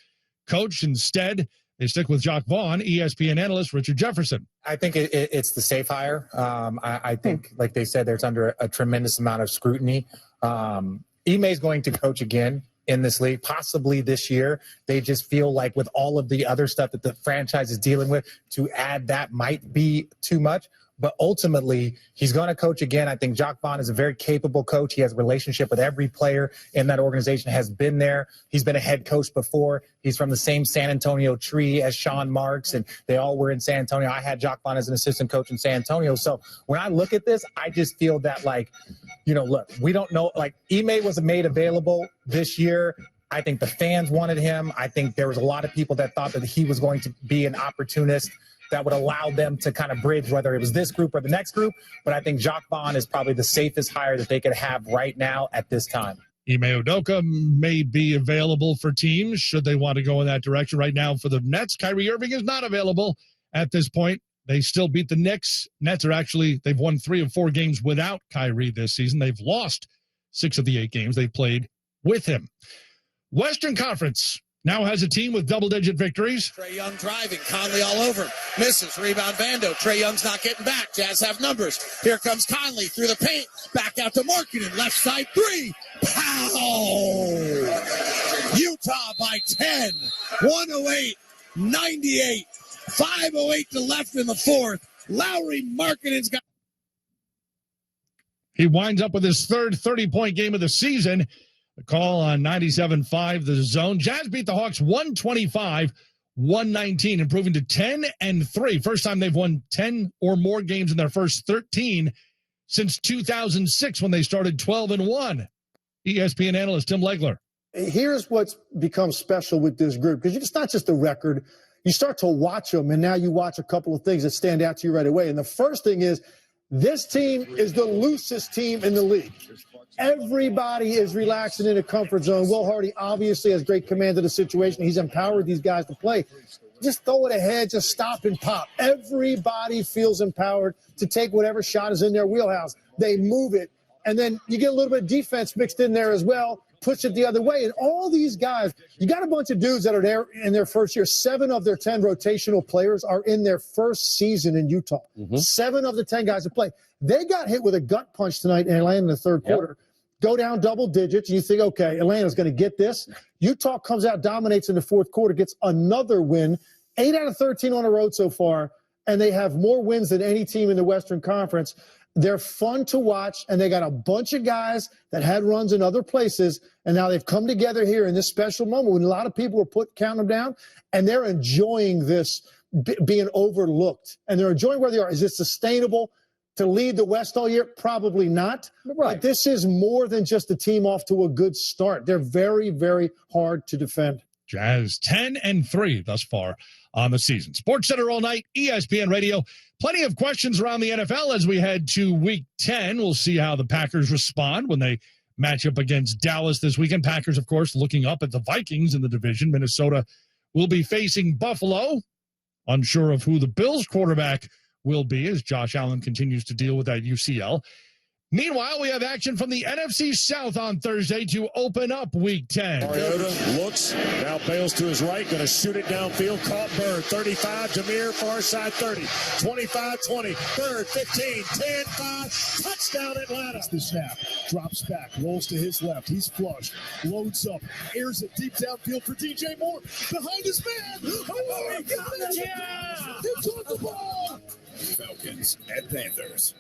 coach, instead, they stick with Jacques Vaughn, ESPN analyst Richard Jefferson. I think it's the safe hire. I think, like they said, there's under a tremendous amount of scrutiny. Ime is going to coach again in this league, possibly this year. They just feel like with all of the other stuff that the franchise is dealing with, to add that might be too much. But ultimately, he's going to coach again. I think Jacques Vaughn is a very capable coach. He has a relationship with every player in that organization, has been there. He's been a head coach before. He's from the same San Antonio tree as Sean Marks, and they all were in San Antonio. I had Jacques Vaughn as an assistant coach in San Antonio. So when I look at this, I just feel that, like, look, we don't know. Like, Ime was made available this year. I think the fans wanted him. I think there was a lot of people that thought that he was going to be an opportunist that would allow them to kind of bridge whether it was this group or the next group. But I think Jacques Vaughn is probably the safest hire that they could have right now at this time. Ime Udoka may be available for teams should they want to go in that direction. Right now for the Nets, Kyrie Irving is not available at this point. They still beat the Knicks. Nets they've won 3 of 4 games without Kyrie this season. They've lost 6 of the 8 games they played with him. Western Conference now has a team with double-digit victories. Trae Young driving, Conley all over him. Misses, rebound Vando. Trae Young's not getting back. Jazz have numbers. Here comes Conley through the paint. Back out to Markkanen. Left side 3. Pow! Utah by 10. 108-98. 5:08 to left in the fourth. Lauri Markkanen's got. He winds up with his third 30-point game of the season. The call on 97.5 The Zone. Jazz beat the Hawks 125-119, improving to 10-3. First time they've won 10 or more games in their first 13 since 2006 when they started 12-1. ESPN analyst Tim Legler. Here's what's become special with this group, because it's not just a record. You start to watch them, and now you watch a couple of things that stand out to you right away. And the first thing is, this team is the loosest team in the league. Everybody is relaxing in a comfort zone. Will Hardy obviously has great command of the situation. He's empowered these guys to play. Just throw it ahead, just stop and pop. Everybody feels empowered to take whatever shot is in their wheelhouse. They move it, and then you get a little bit of defense mixed in there as well, push it the other way. And all these guys, you got a bunch of dudes that are there in their first year. 7 of their 10 rotational players are in their first season in Utah. 7 of the 10 guys have played. They got hit with a gut punch tonight in Atlanta in the third quarter. Go down double digits. You think, okay, Atlanta's going to get this. Utah comes out, dominates in the fourth quarter, gets another win. 8 out of 13 on the road so far, and they have more wins than any team in the Western Conference. They're fun to watch, and they got a bunch of guys that had runs in other places, and now they've come together here in this special moment when a lot of people were counting them down, and they're enjoying this being overlooked, and they're enjoying where they are. Is it sustainable to lead the West all year? Probably not. Right. But this is more than just a team off to a good start. They're very, very hard to defend. Jazz 10-3 thus far on the season. Sports Center all night, ESPN Radio. Plenty of questions around the NFL as we head to Week 10. We'll see how the Packers respond when they match up against Dallas this weekend. Packers, of course, looking up at the Vikings in the division. Minnesota will be facing Buffalo. Unsure of who the Bills quarterback will be as Josh Allen continues to deal with that UCL. Meanwhile, we have action from the NFC South on Thursday to open up Week 10. Mariota looks, now bails to his right, going to shoot it downfield. Caught Bird, 35, Jameer, far side 30, 25, 20, Bird, 15, 10, 5, touchdown Atlanta. The snap, drops back, rolls to his left, he's flushed, loads up, airs it deep downfield for DJ Moore, behind his man. Oh, he got it! Yeah! He took the ball! Falcons and Panthers.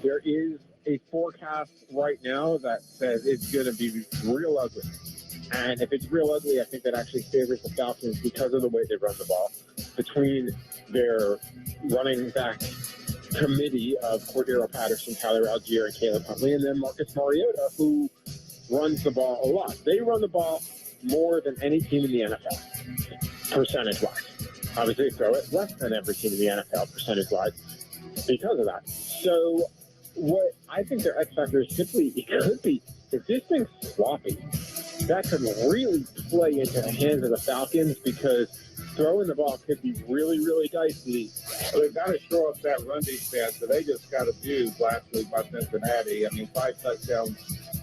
There is a forecast right now that says it's going to be real ugly. And if it's real ugly, I think that actually favors the Falcons because of the way they run the ball. Between their running back committee of Cordero Patterson, Tyler Algier, and Caleb Huntley, and then Marcus Mariota, who runs the ball a lot. They run the ball more than any team in the NFL, percentage-wise. Obviously, they throw it less than every team in the NFL, percentage-wise, because of that. So what I think their X factor is simply, it could be, if this thing's sloppy, that could really play into the hands of the Falcons because throwing the ball could be really, really dicey. Well, they've got to shore up that run defense, so they just got abused last week by Cincinnati. I mean, 5 touchdowns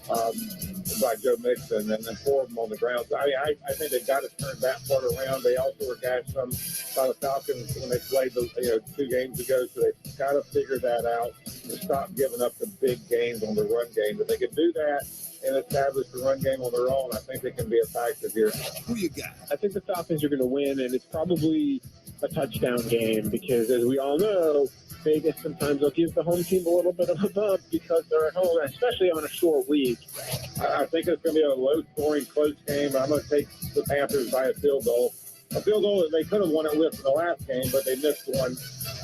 by Joe Mixon, and then 4 of them on the ground. So, I think they've got to turn that part around. They also were gashed some by the Falcons when they played 2 games ago, so they've got to figure that out and stop giving up the big games on the run game. If they can do that and establish the run game on their own, I think they can be effective here. Who you got? I think the Falcons are going to win, and it's probably a touchdown game because, as we all know, Vegas sometimes will give the home team a little bit of a bump because they're at home, especially on a short week. I think it's going to be a low-scoring, close game. I'm going to take the Panthers by a field goal. A field goal that they could have won it with in the last game, but they missed one.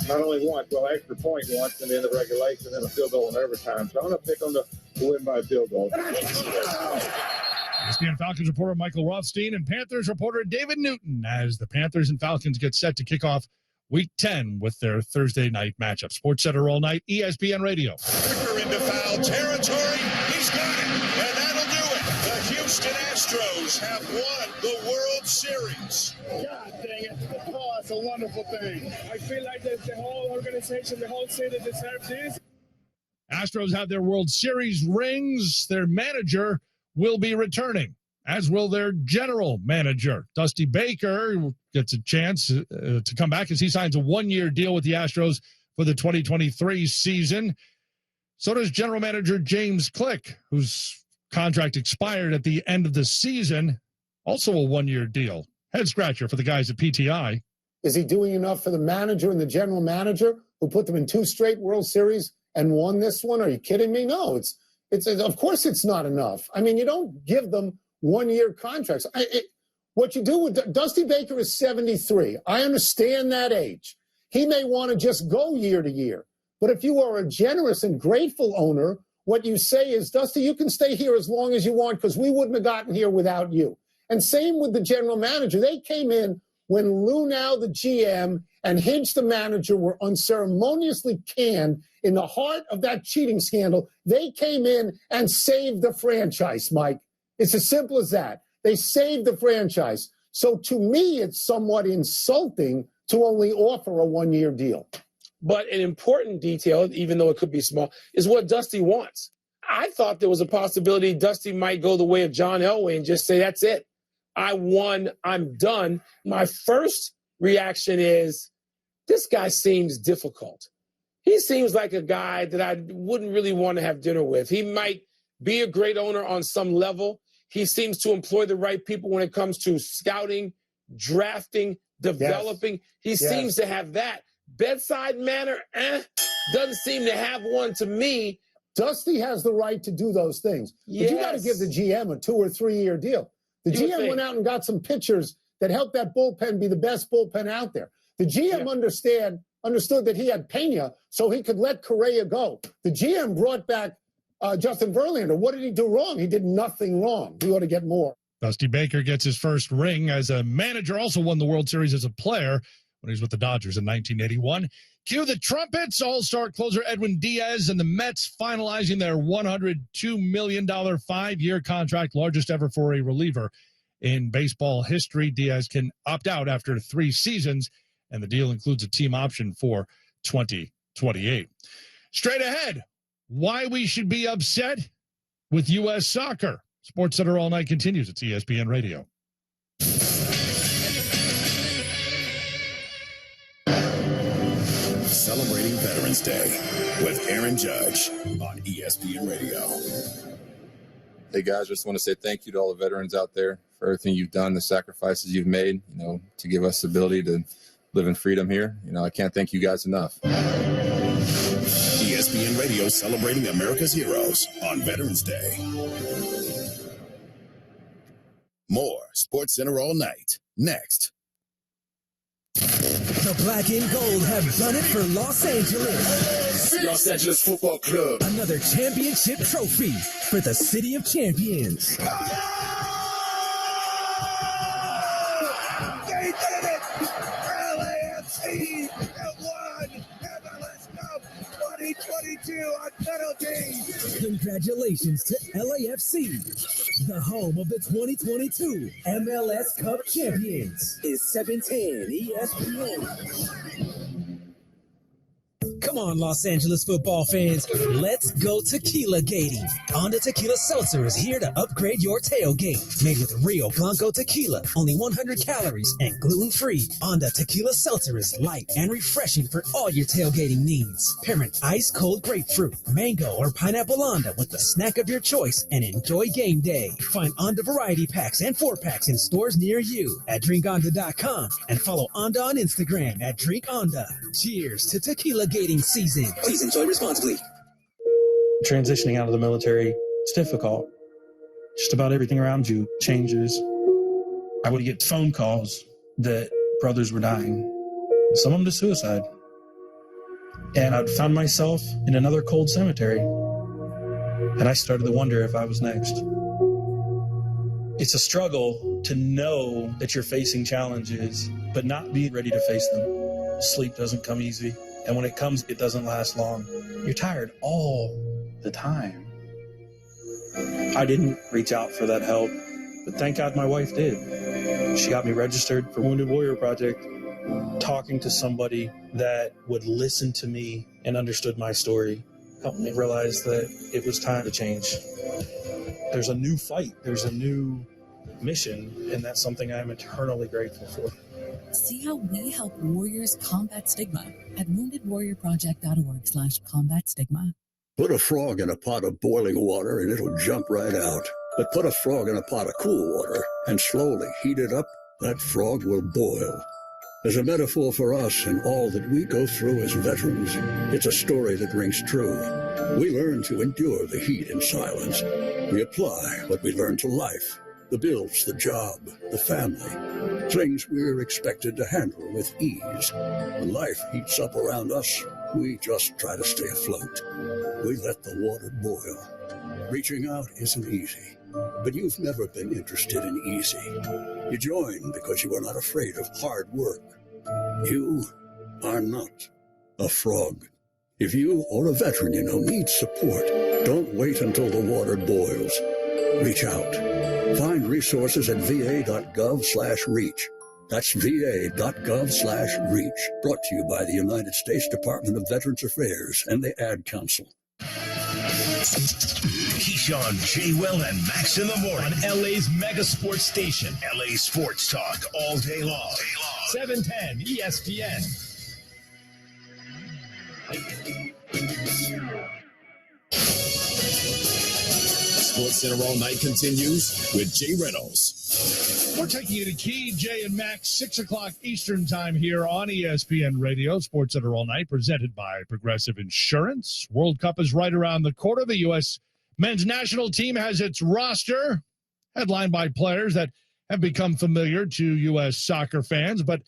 Not only once, well, extra point once in the end of regulation and a field goal in overtime. So I'm going to pick them to win by a field goal. ESPN Falcons reporter Michael Rothstein and Panthers reporter David Newton as the Panthers and Falcons get set to kick off Week 10 with their Thursday night matchup. SportsCenter all night, ESPN Radio. Quicker into foul territory. He's got it, and that'll do it. The Houston Astros have won the World Series. God dang it. Oh, it's a wonderful thing. I feel like the whole organization, the whole city deserves this. Astros have their World Series rings. Their manager will be returning, as will their general manager. Dusty Baker gets a chance to come back as he signs a 1-year deal with the Astros for the 2023 season. So does general manager James Click, whose contract expired at the end of the season. Also a 1-year deal. Head scratcher for the guys at PTI. Is he doing enough for the manager and the general manager who put them in 2 straight World Series and won this one? Are you kidding me? No, it's of course it's not enough. I mean, you don't give them 1-year contracts. What you do with Dusty Baker is 73. I understand that age. He may want to just go year to year. But if you are a generous and grateful owner, what you say is, Dusty, you can stay here as long as you want because we wouldn't have gotten here without you. And same with the general manager. They came in when Luhnow, the GM, and Hinch, the manager, were unceremoniously canned in the heart of that cheating scandal. They came in and saved the franchise, Mike. It's as simple as that. They saved the franchise. So to me, it's somewhat insulting to only offer a 1-year deal. But an important detail, even though it could be small, is what Dusty wants. I thought there was a possibility Dusty might go the way of John Elway and just say, that's it. I won. I'm done. My first reaction is, this guy seems difficult. He seems like a guy that I wouldn't really want to have dinner with. He might be a great owner on some level. He seems to employ the right people when it comes to scouting, drafting, developing. Yes. He seems to have that. Bedside manner, doesn't seem to have one to me. Dusty has the right to do those things. Yes. But you got to give the GM a 2 or 3 year deal. The GM went out and got some pitchers that helped that bullpen be the best bullpen out there. The GM understood that he had Pena, so he could let Correa go. The GM brought back Justin Verlander. What did he do wrong? He did nothing wrong. He ought to get more. Dusty Baker gets his first ring as a manager, also won the World Series as a player when he was with the Dodgers in 1981. Cue the trumpets. All-star closer Edwin Diaz and the Mets finalizing their $102 million 5-year contract, largest ever for a reliever in baseball history. Diaz can opt out after 3 seasons, and the deal includes a team option for 2028. Straight ahead, why we should be upset with U.S. soccer. SportsCenter All Night continues. It's ESPN Radio. Celebrating Veterans Day with Aaron Judge on ESPN Radio. Hey guys, just want to say thank you to all the veterans out there for everything you've done, the sacrifices you've made, to give us the ability to live in freedom here. I can't thank you guys enough. ESPN Radio celebrating America's heroes on Veterans Day. More SportsCenter All Night next. The black and gold have done it for Los Angeles. Los Angeles Football Club. Another championship trophy for the City of Champions. They did it! LAFC have won MLS Cup 2022 on penalty. Congratulations to LAFC. The home of the 2022 MLS Cup champions is 710 ESPN. Come on, Los Angeles football fans. Let's go tequila gating. Onda Tequila Seltzer is here to upgrade your tailgate. Made with Rio Blanco tequila, only 100 calories and gluten-free. Onda Tequila Seltzer is light and refreshing for all your tailgating needs. Parent ice-cold grapefruit, mango, or pineapple Onda with the snack of your choice and enjoy game day. Find Onda variety packs and 4-packs in stores near you at drinkonda.com and follow Onda on Instagram at drinkonda. Cheers to tequila gating season. Please enjoy responsibly. Transitioning out of the military, it's difficult. Just about everything around you changes. I would get phone calls that brothers were dying, some of them to suicide. And I'd found myself in another cold cemetery. And I started to wonder if I was next. It's a struggle to know that you're facing challenges, but not be ready to face them. Sleep doesn't come easy. And when it comes, it doesn't last long. You're tired all the time. I didn't reach out for that help, but thank God my wife did. She got me registered for Wounded Warrior Project, talking to somebody that would listen to me and understood my story, helped me realize that it was time to change. There's a new fight, there's a new mission, and that's something I'm eternally grateful for. See how we help warriors combat stigma at woundedwarriorproject.org/combat stigma. Put a frog in a pot of boiling water and it'll jump right out. But put a frog in a pot of cool water and slowly heat it up, that frog will boil. As a metaphor for us and all that we go through as veterans, it's a story that rings true. We learn to endure the heat in silence. We apply what we learn to life. The bills, the job, the family, things we're expected to handle with ease. When life heats up around us, we just try to stay afloat. We let the water boil. Reaching out isn't easy, but you've never been interested in easy. You joined because you are not afraid of hard work. You are not a frog. If you or a veteran you know needs support, don't wait until the water boils. Reach out. Find resources at va.gov/reach. That's va.gov/reach. Brought to you by the United States Department of Veterans Affairs and the Ad Council. Keyshawn, J. Will, and Max in the morning on LA's mega sports station. LA Sports Talk all day long. 710 ESPN. Sports Center All Night continues with Jay Reynolds. We're taking you to Key, Jay, and Max, 6 o'clock Eastern time here on ESPN Radio. Sports Center All Night, presented by Progressive Insurance. World Cup is right around the corner. The U.S. men's national team has its roster, headlined by players that have become familiar to U.S. soccer fans. But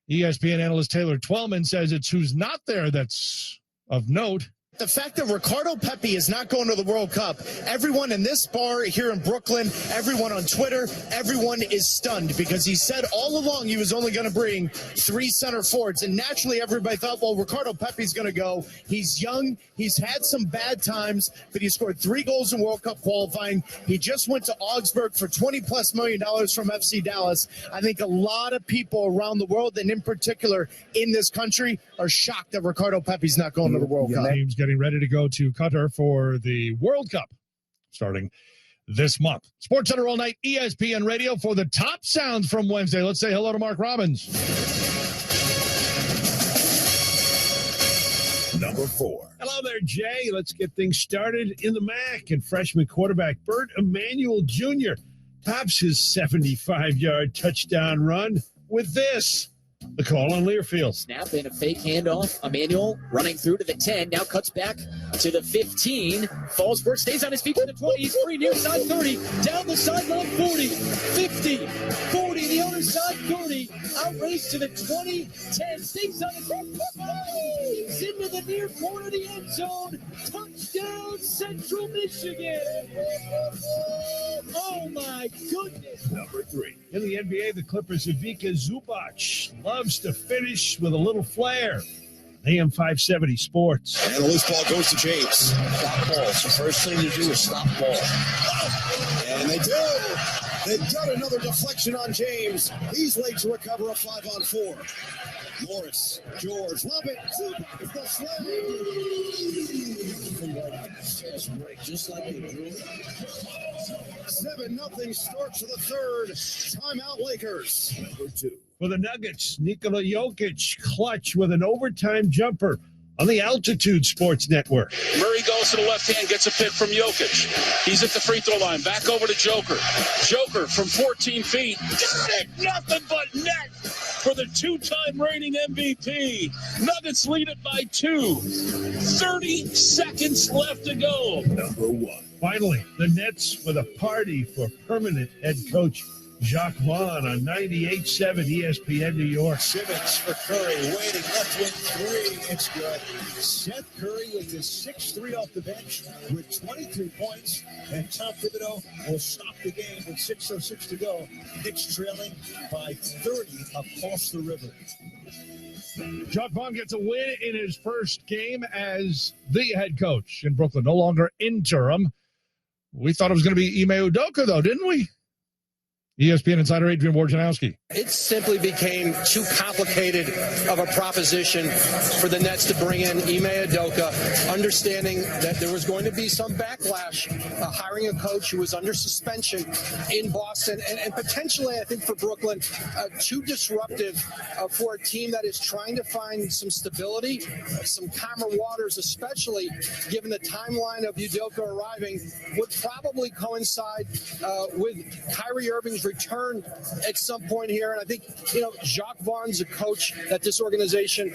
ESPN analyst Taylor Twellman says it's who's not there that's of note. The fact that Ricardo Pepi is not going to the World Cup, everyone in this bar here in Brooklyn, everyone on Twitter, everyone is stunned because he said all along he was only going to bring 3 center forwards. And naturally, everybody thought, well, Ricardo Pepi's going to go. He's young. He's had some bad times, but he scored 3 goals in World Cup qualifying. He just went to Augsburg for $20+ million from FC Dallas. I think a lot of people around the world, and in particular in this country, are shocked that Ricardo Pepi's not going to the World Cup. Team's getting ready to go to Qatar for the World Cup starting this month. Sports Center All Night, ESPN Radio for the top sounds from Wednesday. Let's say hello to Mark Robbins. Number 4. Hello there, Jay. Let's get things started in the MAC. And freshman quarterback Bert Emanuel Jr. tops his 75-yard touchdown run with this. The call on Learfield. Snap and a fake handoff. Emanuel running through to the 10. Now cuts back to the 15. Falls first, stays on his feet to the 20. He's free near side 30. Down the sideline 40. 50. 40. The other side 30. Outrace to the 20. 10. Stays on his feet. He's into the near corner of the end zone. Touchdown, Central Michigan. Oh, my goodness. Number 3. In the NBA, the Clippers' Ivica Zubac loves to finish with a little flair. AM 570 Sports. And the loose ball goes to James. Stop ball. So first thing to do is stop ball. And they do. They've got another deflection on James. He's late to recover a 5-on-4. Morris, George, lob it. The slam. Break just like they drew. 7-0 start to the third. Timeout Lakers. Number 2. For the Nuggets, Nikola Jokic clutch with an overtime jumper on the Altitude Sports Network. Murray goes to the left hand, gets a pick from Jokic. He's at the free throw line. Back over to Joker. Joker from 14 feet. Got it! Nothing but net for the two-time reigning MVP. Nuggets lead it by 2. 30 seconds left to go. Number 1. Finally, the Nets with a party for permanent head coach Jacques Vaughn on 98.7 ESPN New York. Simmons for Curry, waiting, left wing 3, it's good. Seth Curry with his 6-3 off the bench with 23 points, and Tom Thibodeau will stop the game with 6:06 to go. Knicks trailing by 30 across the river. Jacques Vaughn gets a win in his first game as the head coach in Brooklyn, no longer interim. We thought it was going to be Ime Udoka, though, didn't we? ESPN insider Adrian Wojnarowski. It simply became too complicated of a proposition for the Nets to bring in Ime Udoka, understanding that there was going to be some backlash hiring a coach who was under suspension in Boston, and potentially, I think, for Brooklyn, too disruptive for a team that is trying to find some stability, some calmer waters, especially given the timeline of Udoka arriving, would probably coincide with Kyrie Irving's return at some point here. And I think, Jacques Vaughn's a coach that this organization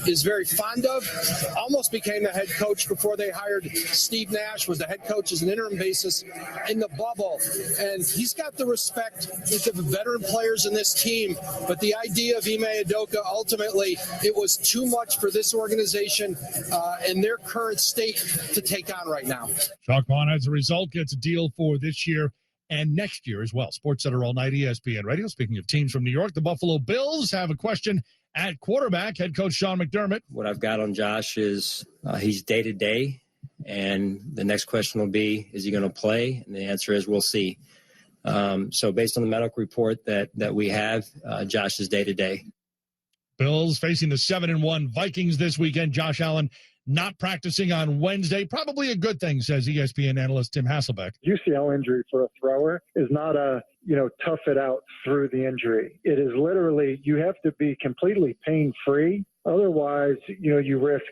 is very fond of. Almost became the head coach before they hired Steve Nash, was the head coach as an interim basis in the bubble. And he's got the respect of the veteran players in this team. But the idea of Ime Udoka, ultimately, it was too much for this organization in their current state to take on right now. Jacques Vaughn, as a result, gets a deal for this year and next year as well. Sports Center All Night, ESPN Radio. Speaking of teams from New York, the Buffalo Bills have a question at quarterback. Head coach Sean McDermott. What I've got on Josh is he's day-to-day, and the next question will be, is he going to play? And the answer is, we'll see. So based on the medical report that we have, Josh is day-to-day. Bills facing the 7-1 Vikings this weekend. Josh Allen not practicing on Wednesday. Probably a good thing, says ESPN analyst Tim Hasselbeck. UCL injury for a thrower is not a, tough it out through the injury. It is literally, you have to be completely pain-free. Otherwise, you risk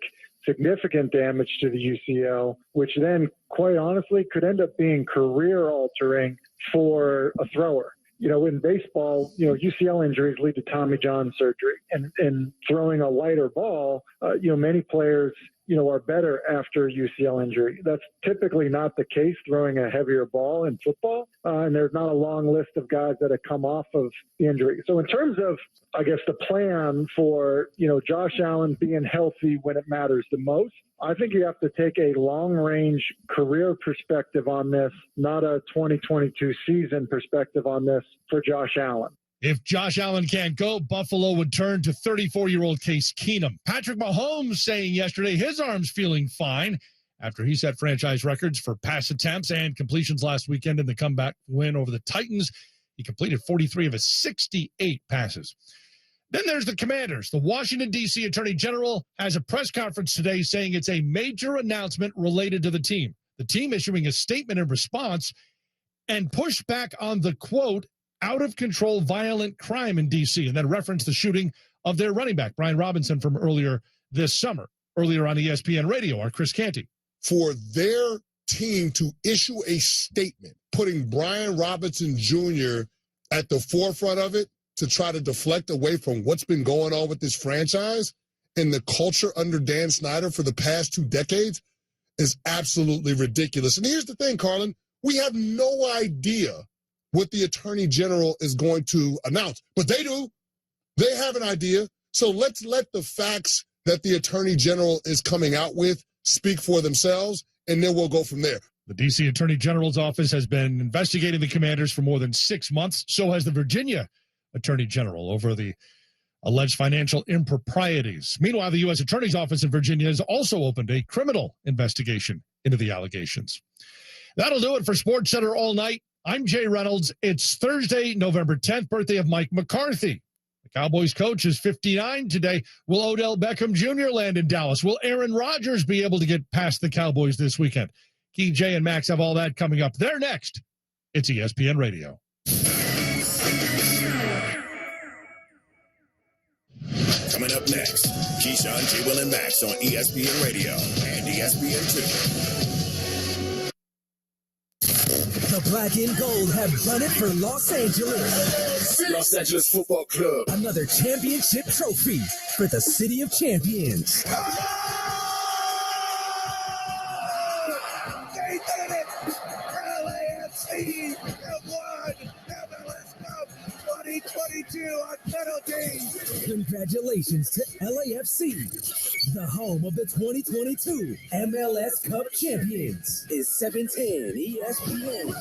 significant damage to the UCL, which then, quite honestly, could end up being career-altering for a thrower. In baseball, UCL injuries lead to Tommy John surgery. And throwing a lighter ball, many players, are better after UCL injury. That's typically not the case throwing a heavier ball in football. And there's not a long list of guys that have come off of the injury. So in terms of, I guess, the plan for, Josh Allen being healthy when it matters the most, I think you have to take a long-range career perspective on this, not a 2022 season perspective on this for Josh Allen. If Josh Allen can't go, Buffalo would turn to 34-year-old Case Keenum. Patrick Mahomes saying yesterday his arm's feeling fine after he set franchise records for pass attempts and completions last weekend in the comeback win over the Titans. He completed 43 of his 68 passes. Then there's the Commanders. The Washington, D.C. Attorney General has a press conference today saying it's a major announcement related to the team. The team issuing a statement in response and pushed back on the, quote, out-of-control violent crime in D.C., and then referenced the shooting of their running back, Brian Robinson, from earlier this summer. Earlier on ESPN Radio, our Chris Canty. For their team to issue a statement putting Brian Robinson Jr. at the forefront of it to try to deflect away from what's been going on with this franchise and the culture under Dan Snyder for the past 2 decades is absolutely ridiculous. And here's the thing, Carlin. We have no idea what the Attorney General is going to announce, but they do. They have an idea. So let's let the facts that the Attorney General is coming out with speak for themselves, and then we'll go from there. The D.C. Attorney General's office has been investigating the Commanders for more than 6 months. So has the Virginia Attorney General over the alleged financial improprieties. Meanwhile, the U.S. Attorney's Office in Virginia has also opened a criminal investigation into the allegations. That'll do it for SportsCenter All Night. I'm Jay Reynolds. It's Thursday, November 10th, birthday of Mike McCarthy. The Cowboys coach is 59 today. Will Odell Beckham Jr. land in Dallas? Will Aaron Rodgers be able to get past the Cowboys this weekend? Key, Jay, and Max have all that coming up. They're next. It's ESPN Radio. Coming up next, Keyshawn, J. Will, and Max on ESPN Radio and ESPN2. The black and gold have done it for Los Angeles. Los Angeles Football Club. Another championship trophy for the city of champions. They did it! LAFC have won MLS Cup 2022 on penalties. Congratulations to LAFC, the home of the 2022 MLS Cup champions. Is 710 ESPN.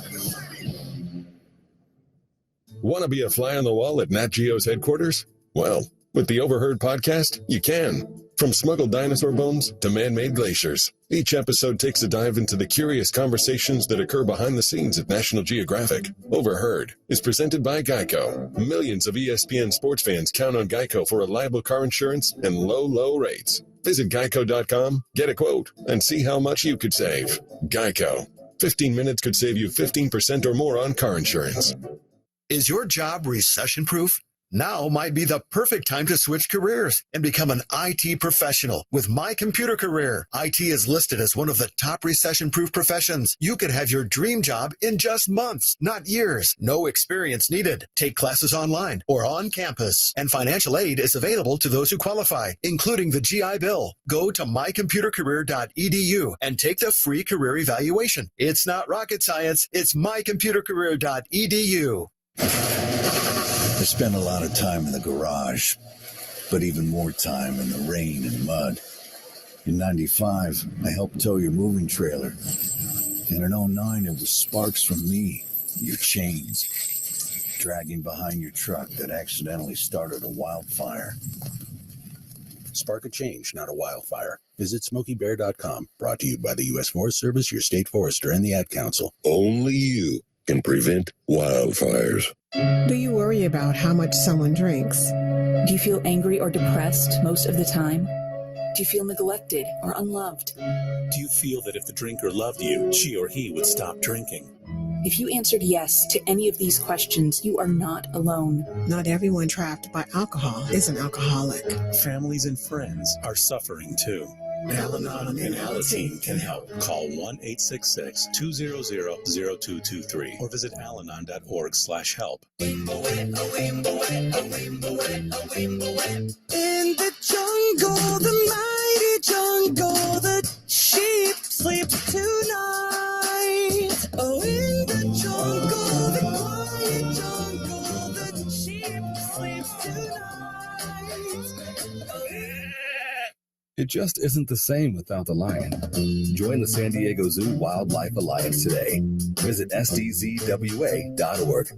Want to be a fly on the wall at Nat Geo's headquarters? Well, with the Overheard podcast, you can. From smuggled dinosaur bones to man-made glaciers, each episode takes a dive into the curious conversations that occur behind the scenes at National Geographic. Overheard is presented by Geico. Millions of ESPN sports fans count on Geico for reliable car insurance and low, low rates. Visit geico.com, get a quote, and see how much you could save. Geico. 15 minutes could save you 15% or more on car insurance. Is your job recession-proof? Now might be the perfect time to switch careers and become an IT professional with My Computer Career. IT is listed as one of the top recession-proof professions. You could have your dream job in just months, not years. No experience needed. Take classes online or on campus. And financial aid is available to those who qualify, including the GI Bill. Go to mycomputercareer.edu and take the free career evaluation. It's not rocket science. It's mycomputercareer.edu. I spent a lot of time in the garage, but even more time in the rain and mud. In 95, I helped tow your moving trailer. And in 09, it was sparks from me, your chains, dragging behind your truck that accidentally started a wildfire. Spark a change, not a wildfire. Visit SmokeyBear.com. Brought to you by the U.S. Forest Service, your state forester, and the Ad Council. Only you can prevent wildfires. Do you worry about how much someone drinks? Do you feel angry or depressed most of the time? Do you feel neglected or unloved? Do you feel that if the drinker loved you, she or he would stop drinking? If you answered yes to any of these questions, you are not alone. Not everyone trapped by alcohol is an alcoholic. Families and friends are suffering too. Al-Anon and Alateen can help. Call 1-866-200-0223 or visit alanon.org/help. In the jungle, the mighty jungle, the sheep sleep tonight. Oh, in the jungle, the quiet jungle, the sheep sleep tonight. It just isn't the same without the lion. Join the San Diego Zoo Wildlife Alliance today. Visit sdzwa.org.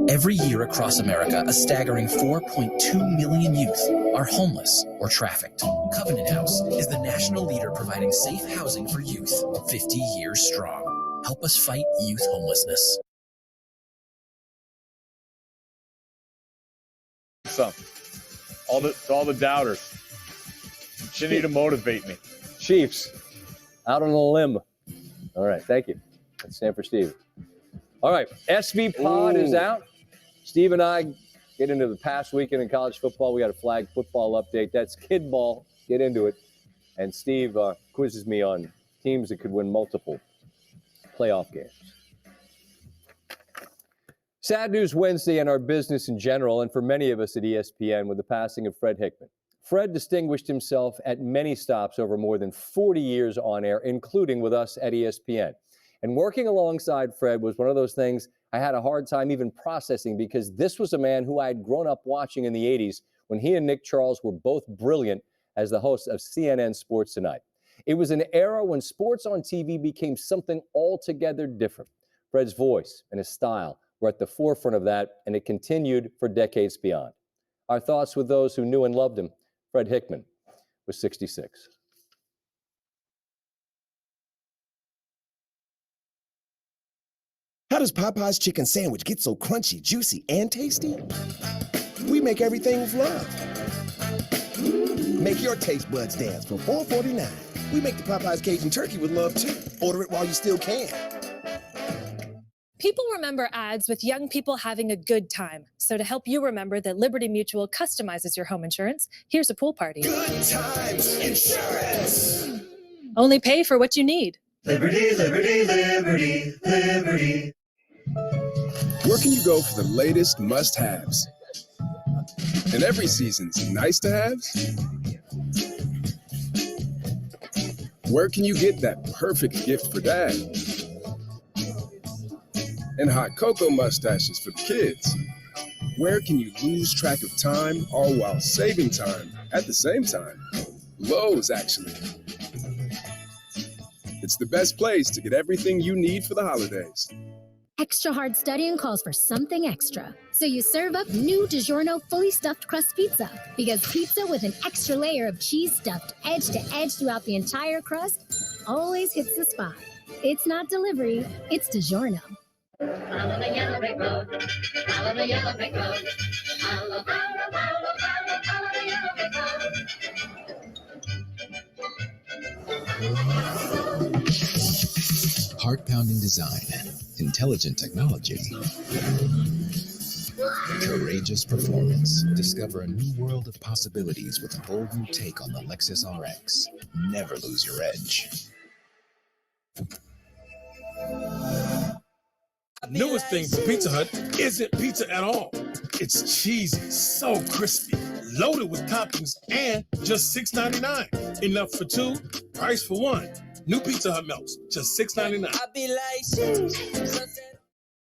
Every year across America, a staggering 4.2 million youth are homeless or trafficked. Covenant House is the national leader providing safe housing for youth, 50 years strong. Help us fight youth homelessness. All the doubters. You need to motivate me. Chiefs, out on a limb. All right, thank you. That's Sam for Steve. All right, SV Pod is out. Steve and I get into the past weekend in college football. We got a flag football update. That's kid ball. Get into it. And Steve quizzes me on teams that could win multiple playoff games. Sad news Wednesday in our business in general, and for many of us at ESPN, with the passing of Fred Hickman. Fred distinguished himself at many stops over more than 40 years on air, including with us at ESPN. And working alongside Fred was one of those things I had a hard time even processing, because this was a man who I had grown up watching in the 80s when he and Nick Charles were both brilliant as the hosts of CNN Sports Tonight. It was an era when sports on TV became something altogether different. Fred's voice and his style were at the forefront of that, and it continued for decades beyond. Our thoughts with those who knew and loved him. Fred Hickman was 66. How does Popeye's chicken sandwich get so crunchy, juicy, and tasty? We make everything with love. Make your taste buds dance for $4.49. We make the Popeye's Cajun turkey with love, too. Order it while you still can. People remember ads with young people having a good time. So to help you remember that Liberty Mutual customizes your home insurance, here's a pool party. Good times insurance. Only pay for what you need. Liberty, liberty, liberty, liberty. Where can you go for the latest must-haves? And every season's nice-to-haves? Where can you get that perfect gift for dad? And hot cocoa mustaches for the kids? Where can you lose track of time all while saving time at the same time? Lowe's, actually. It's the best place to get everything you need for the holidays. Extra hard studying calls for something extra. So you serve up new DiGiorno fully stuffed crust pizza. Because pizza with an extra layer of cheese stuffed edge to edge throughout the entire crust always hits the spot. It's not delivery, it's DiGiorno. Follow the yellow brick road. Follow the yellow brick road. Follow the yellow brick road. Heart-pounding design, intelligent technology, courageous performance. Discover a new world of possibilities with a bold new take on the Lexus RX. Never lose your edge. Newest thing from Pizza Hut isn't pizza at all. It's cheesy, so crispy, loaded with toppings, and just $6.99. Enough for two, price for one. New Pizza Hut melts, just $6.99.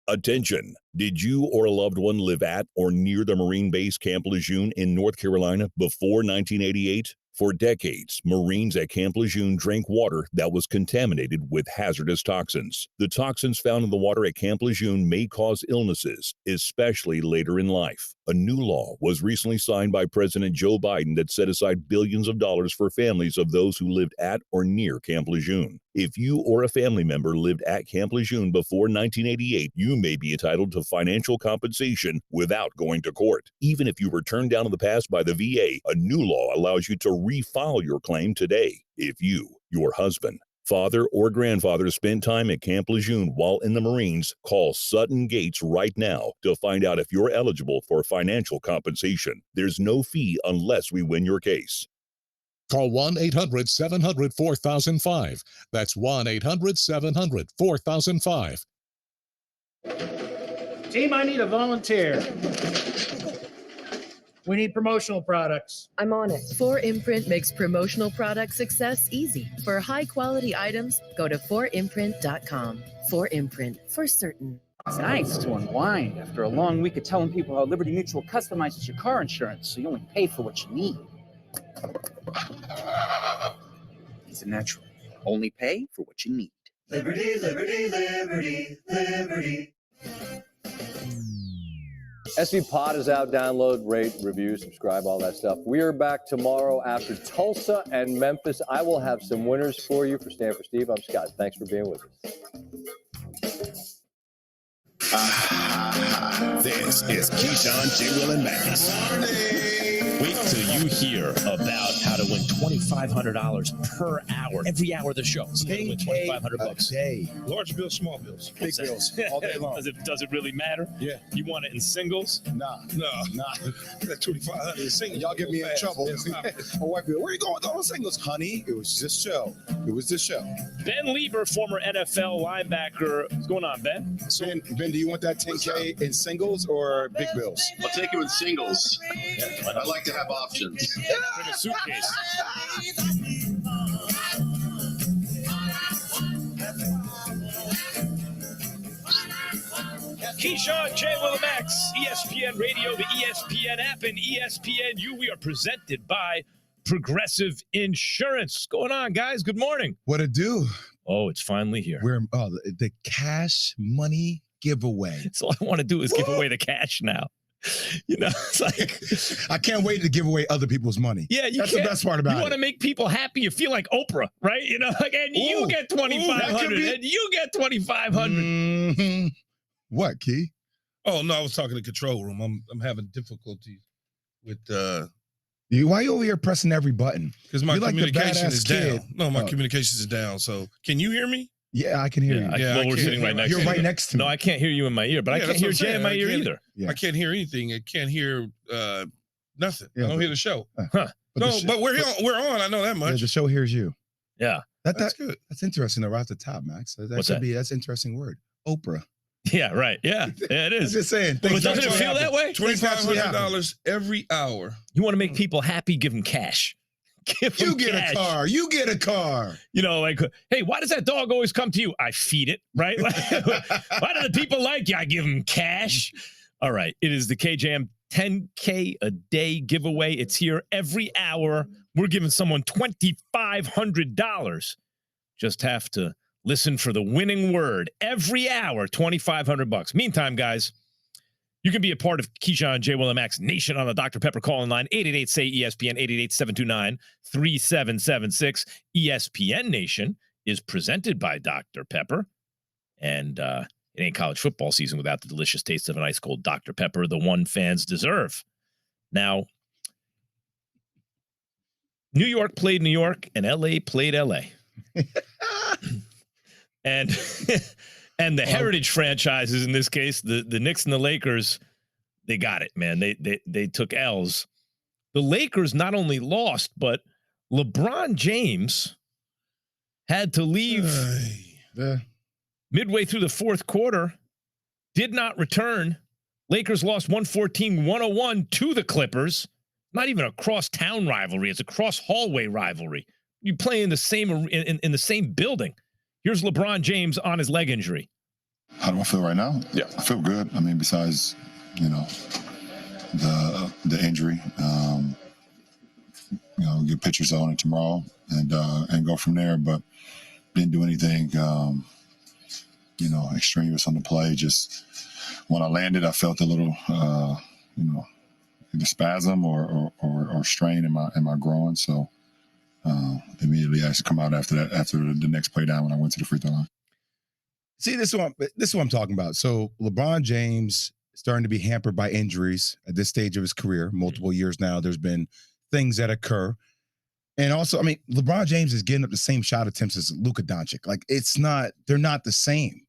Attention! Did you or a loved one live at or near the Marine base Camp Lejeune in North Carolina before 1988? For decades, Marines at Camp Lejeune drank water that was contaminated with hazardous toxins. The toxins found in the water at Camp Lejeune may cause illnesses, especially later in life. A new law was recently signed by President Joe Biden that set aside billions of dollars for families of those who lived at or near Camp Lejeune. If you or a family member lived at Camp Lejeune before 1988, you may be entitled to financial compensation without going to court. Even if you were turned down in the past by the VA, a new law allows you to refile your claim today. If you, your husband, father, or grandfather spent time at Camp Lejeune while in the Marines, call Sutton Gates right now to find out if you're eligible for financial compensation. There's no fee unless we win your case. Call 1-800-700-4005. That's 1-800-700-4005. Team, I need a volunteer. We need promotional products. I'm on it. 4imprint makes promotional product success easy. For high-quality items, go to 4imprint.com. 4imprint, for certain. It's nice to unwind after a long week of telling people how Liberty Mutual customizes your car insurance so you only pay for what you need. It's a natural. Only pay for what you need. Liberty, liberty, liberty, liberty. SV Pod is out. Download, rate, review, subscribe, all that stuff. We are back tomorrow after Tulsa and Memphis. I will have some winners for you. For Stan for Steve, I'm Scott. Thanks for being with us. This is Keyshawn, J. Will, and Max. Wait till you hear about how to win $2,500 per hour every hour of the show. So you win $2,500 a day. Large bills, small bills, big bills, all day long. Does it really matter? Yeah. You want it in singles? Nah. That 2,500 is singles. Y'all get me in trouble. My wife be like, where you going with all the singles? Honey, it was this show. Ben Lieber, former NFL linebacker. What's going on, Ben? So, Ben, do you want that 10K in singles or big bills? I'll take it with singles. I like to have options. Bring a suitcase. Keyshawn, J. Will, and Max, ESPN Radio, the ESPN app, and ESPNU. We are presented by Progressive Insurance. What's going on, guys? Good morning. What it do? Oh, it's finally here. We're the cash money giveaway. That's all I want to do is give away the cash now. You know, it's like I can't wait to give away other people's money. Yeah, that's the best part about it. You want to make people happy. You feel like Oprah, right? You know, like, and you get $2,500, and you get $2,500. What, Key? Oh no, I was talking to control room. I'm having difficulties with Why you over here pressing every button? because my You're like the communication badass is kid. down. No, my Oh. communication is down. So can you hear me? Yeah, I can hear you. Yeah, well, I we're can't sitting right hear- next You're to right you. next to me. No, I can't hear you in my ear, but I Yeah, can't that's hear what I'm Jay in saying. my I ear can't- either. Yeah. I can't hear anything. I can't hear nothing. Yeah, I don't but- hear the show. Huh. But No, but we're on. I know that Yeah, much. the show hears you. Yeah. That's good. That's interesting. Though, right at the top, Max. What's that? That's an interesting word. Oprah. Yeah, right. Yeah. Yeah, it I'm is. just saying. But things doesn't it actually feel happen. that way? $2,500 every hour. You want to make people happy, give them cash. Give them You get cash. a car. You get a car. You know, like, hey, why does that dog always come to you? I feed it, right? Why do the people like you? I give them cash. All right. It is the KJM 10K a day giveaway. It's here every hour. We're giving someone $2,500. Just have to listen for the winning word every hour, $2,500. Meantime, guys, you can be a part of Keyshawn, J. Will, and Max Nation on the Dr. Pepper call-in line, 888-SAY-ESPN, 888-729-3776. ESPN Nation is presented by Dr. Pepper, and it ain't college football season without the delicious taste of an ice-cold Dr. Pepper, the one fans deserve. Now, New York played New York, and L.A. played L.A. and the heritage franchises, in this case, the Knicks and the Lakers, they got it, man. They took L's. The Lakers not only lost, but LeBron James had to leave midway through the fourth quarter, did not return. Lakers lost 114-101 to the Clippers. Not even a cross-town rivalry. It's a cross-hallway rivalry. You play in the same in the same building. Here's LeBron James on his leg injury. How do I feel right now? Yeah, I feel good. I mean, besides, the injury, get pictures on it tomorrow and go from there. But didn't do anything, extraneous on the play. Just when I landed, I felt a little, either spasm or strain in my groin. So immediately I had to come out after that, after the next play down when I went to the free throw line. See, this is what I'm talking about. So LeBron James starting to be hampered by injuries at this stage of his career, multiple years now. There's been things that occur. And also, I mean, LeBron James is getting up the same shot attempts as Luka Doncic. Like, they're not the same.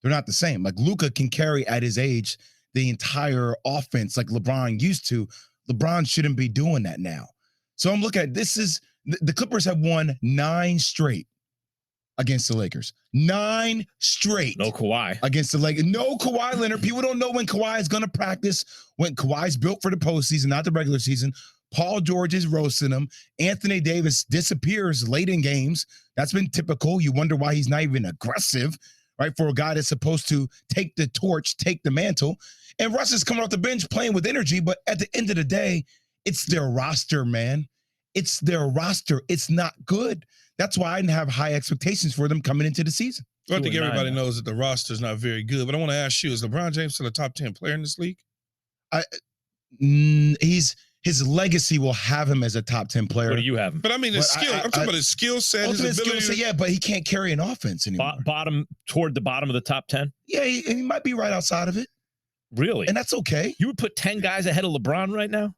They're not the same. Like, Luka can carry at his age the entire offense like LeBron used to. LeBron shouldn't be doing that now. So I'm looking at the Clippers have won 9 straight against the Lakers. 9 straight. No Kawhi. Against the Lakers. No Kawhi Leonard. People don't know when Kawhi is going to practice, when Kawhi's built for the postseason, not the regular season. Paul George is roasting him. Anthony Davis disappears late in games. That's been typical. You wonder why he's not even aggressive, right? For a guy that's supposed to take the torch, take the mantle. And Russ is coming off the bench playing with energy, but at the end of the day, it's their roster, man. It's their roster. It's not good. That's why I didn't have high expectations for them coming into the season. Well, I think everybody knows that the roster is not very good, but I want to ask you, is LeBron James still a top 10 player in this league? His legacy will have him as a top 10 player. What do you have him? But I mean, his skill. I'm talking about his skill set, his ultimate ability. skill set, yeah, but he can't carry an offense anymore. Toward the bottom of the top 10? Yeah, he might be right outside of it. Really? And that's okay. You would put 10 guys ahead of LeBron right now?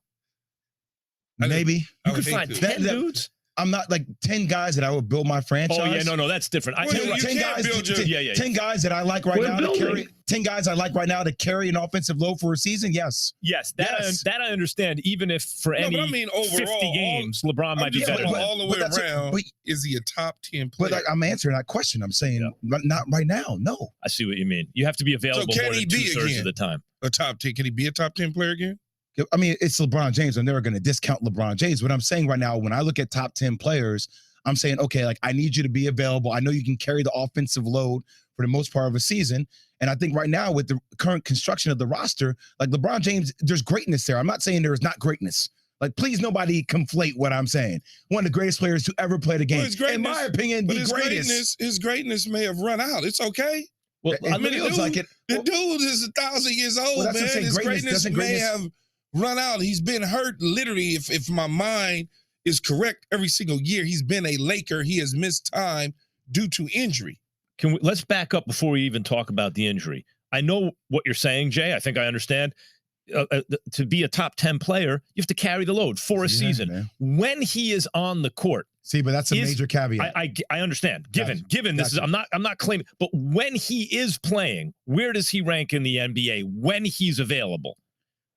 Maybe. You could find 10 dudes? I'm not like 10 guys that I would build my franchise. Oh, yeah, no, that's different. Well, 10 guys that I like right now to carry 10 guys I like right now to carry an offensive load for a season. Yes. Yes, that I understand. Even if for any but I mean, overall, 50 games, LeBron might be better. All the way around, is he a top 10 player? But I'm answering that question. I'm saying not right now. No. I see what you mean. You have to be available So more than 2/3 of the time. A top 10? Can he be a top 10 player again? I mean, it's LeBron James. I'm never going to discount LeBron James. What I'm saying right now, when I look at top 10 players, I'm saying, okay, like I need you to be available. I know you can carry the offensive load for the most part of a season. And I think right now with the current construction of the roster, like LeBron James, there's greatness there. I'm not saying there's not greatness. Like, please, nobody conflate what I'm saying. One of the greatest players to ever play the game. In my opinion, the greatest. His greatness may have run out. It's okay. Well, I mean, feels like it. The dude is 1,000 years old, man. His greatness may have run out. He's been hurt literally, if my mind is correct, every single year he's been a Laker. He has missed time due to injury. Let's back up before we even talk about the injury. I know what you're saying, Jay. I think I understand. To be a top 10 player, you have to carry the load for a season. Man. When he is on the court, see, but that's a major caveat. I understand. Given this is, I'm not claiming, but when he is playing, where does he rank in the NBA when he's available?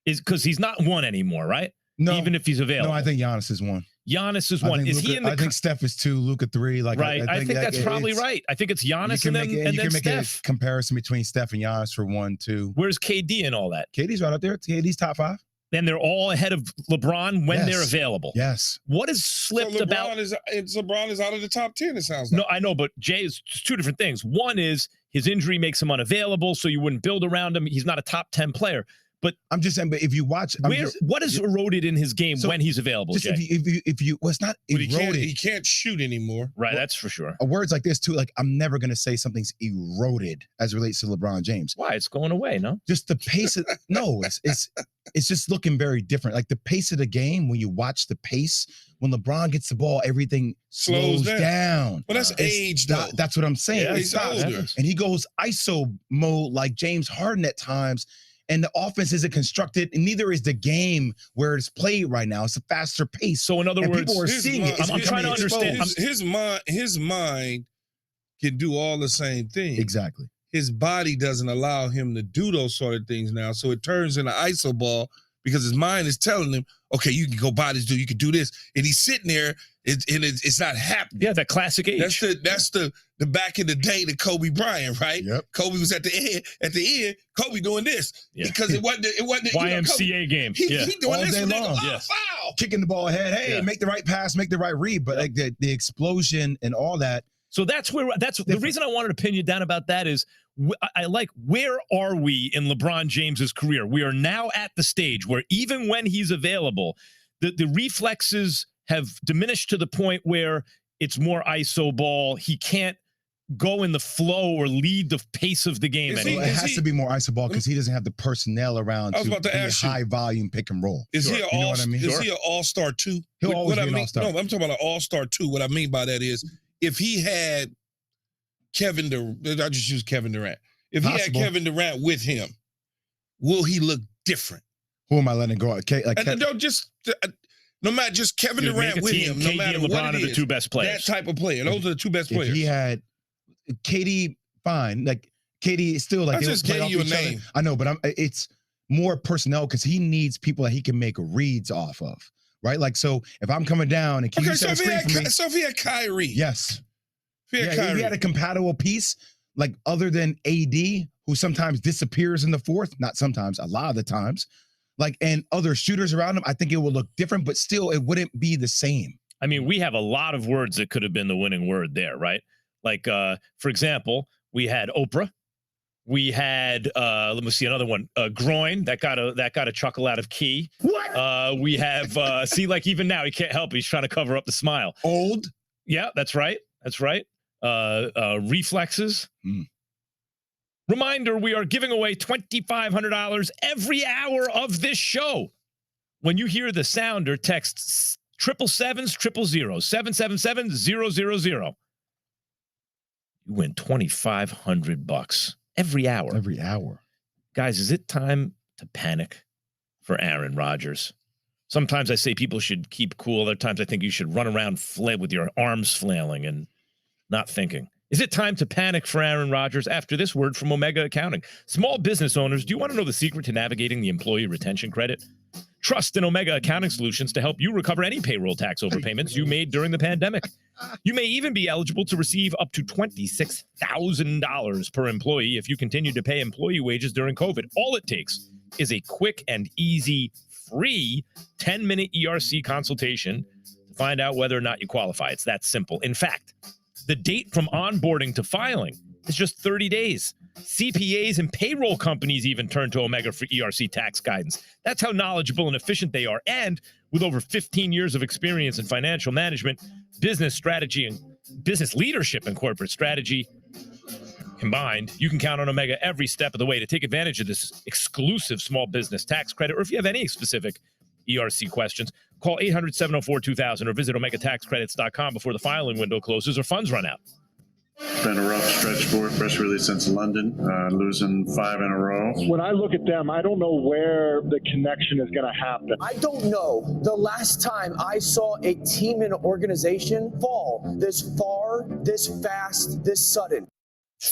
Is because he's not one anymore, right? No, even if he's available. No, I think Giannis is one. Giannis is one. Is he in the? I think Steph is 2, Luka 3. Like, right. I think that's probably right. I think it's Giannis and then Steph. A comparison between Steph and Giannis for 1, 2. Where's KD and all that? KD's right up there. KD's top 5. Then they're all ahead of LeBron when they're available. Yes. What is slipped so about? LeBron is out of the top 10. It sounds like. No, I know, but Jay is two different things. One is his injury makes him unavailable, so you wouldn't build around him. He's not a top 10 player. But I'm just saying, but if you watch, what is eroded in his game when he's available? Just Jay? if you, well, it's not eroded. He can't shoot anymore. Right, that's for sure. Words like this too, like I'm never gonna say something's eroded as it relates to LeBron James. Why? It's going away, no? Just the pace of no, it's just looking very different. Like the pace of the game, when you watch the pace, when LeBron gets the ball, everything slows down. Well, that's age, though. That's what I'm saying. Yeah, he's older. And he goes ISO mode like James Harden at times. And the offense isn't constructed, and neither is the game where it's played right now. It's a faster pace. So in other words, people are seeing it. I'm trying to understand. His mind can do all the same things. Exactly. His body doesn't allow him to do those sort of things now. So it turns into ISO ball because his mind is telling him, okay, you can go buy this dude, you can do this. And he's sitting there, and it's not happening. Yeah, that classic age. That's the back in the day, the Kobe Bryant, right? Yep. Kobe was at the end, Kobe doing this. Yeah. Because it wasn't YMCA game. He doing all this day and long. foul. Kicking the ball ahead. Hey, make the right pass, make the right read. But like the explosion and all that. So that's the reason I wanted to pin you down about that is I like, where are we in LeBron James's career? We are now at the stage where even when he's available, the reflexes have diminished to the point where it's more ISO ball. He can't go in the flow or lead the pace of the game anymore. It has to be more ISO ball because he doesn't have the personnel around I was about to be ask you, high volume pick and roll. Is he you know what I mean? Is he an all-star 2? He'll always be an all-star. No, I'm talking about an all-star 2. What I mean by that is if he had Kevin Durant, I just use Kevin Durant. If he had Kevin Durant with him, will he look different? Who am I letting go? No matter just Kevin Durant with him, no KD matter and LeBron what it are the is, two best players. That type of player. Those are the two best players. If he had KD, fine. Like KD is still like I just gave you a name. I know, but it's more personnel because he needs people that he can make reads off of, right? Like so, if I'm coming down and KD set a screen for me, so if he had Kyrie, yes, if he had a compatible piece, like other than AD, who sometimes disappears in the fourth, not sometimes, a lot of the times. Like, and other shooters around him, I think it would look different, but still it wouldn't be the same. I mean, we have a lot of words that could have been the winning word there, right? Like, for example, we had Oprah. We had, let me see another one, groin. That got a chuckle out of Key. What? We have, see, like even now, he can't help it. He's trying to cover up the smile. Old? Yeah, that's right. That's right. Reflexes. Reminder, we are giving away $2,500 every hour of this show. When you hear the sounder, text 777-000, 777-000. You win $2,500 every hour. Every hour. Guys, is it time to panic for Aaron Rodgers? Sometimes I say people should keep cool. Other times I think you should run around with your arms flailing and not thinking. Is it time to panic for Aaron Rodgers after this word from Omega Accounting? Small business owners, do you want to know the secret to navigating the employee retention credit? Trust in Omega Accounting Solutions to help you recover any payroll tax overpayments you made during the pandemic. You may even be eligible to receive up to $26,000 per employee if you continue to pay employee wages during COVID. All it takes is a quick and easy, free 10-minute ERC consultation to find out whether or not you qualify. It's that simple. In fact, the date from onboarding to filing is just 30 days. CPAs and payroll companies even turn to Omega for ERC tax guidance. That's how knowledgeable and efficient they are. And with over 15 years of experience in financial management, business strategy, and business leadership and corporate strategy combined, you can count on Omega every step of the way to take advantage of this exclusive small business tax credit. Or if you have any specific ERC questions, call 800-704-2000 or visit OmegaTaxCredits.com before the filing window closes or funds run out. It's been a rough stretch for it, especially since London, losing 5 in a row. When I look at them, I don't know where the connection is going to happen. I don't know the last time I saw a team and organization fall this far, this fast, this sudden.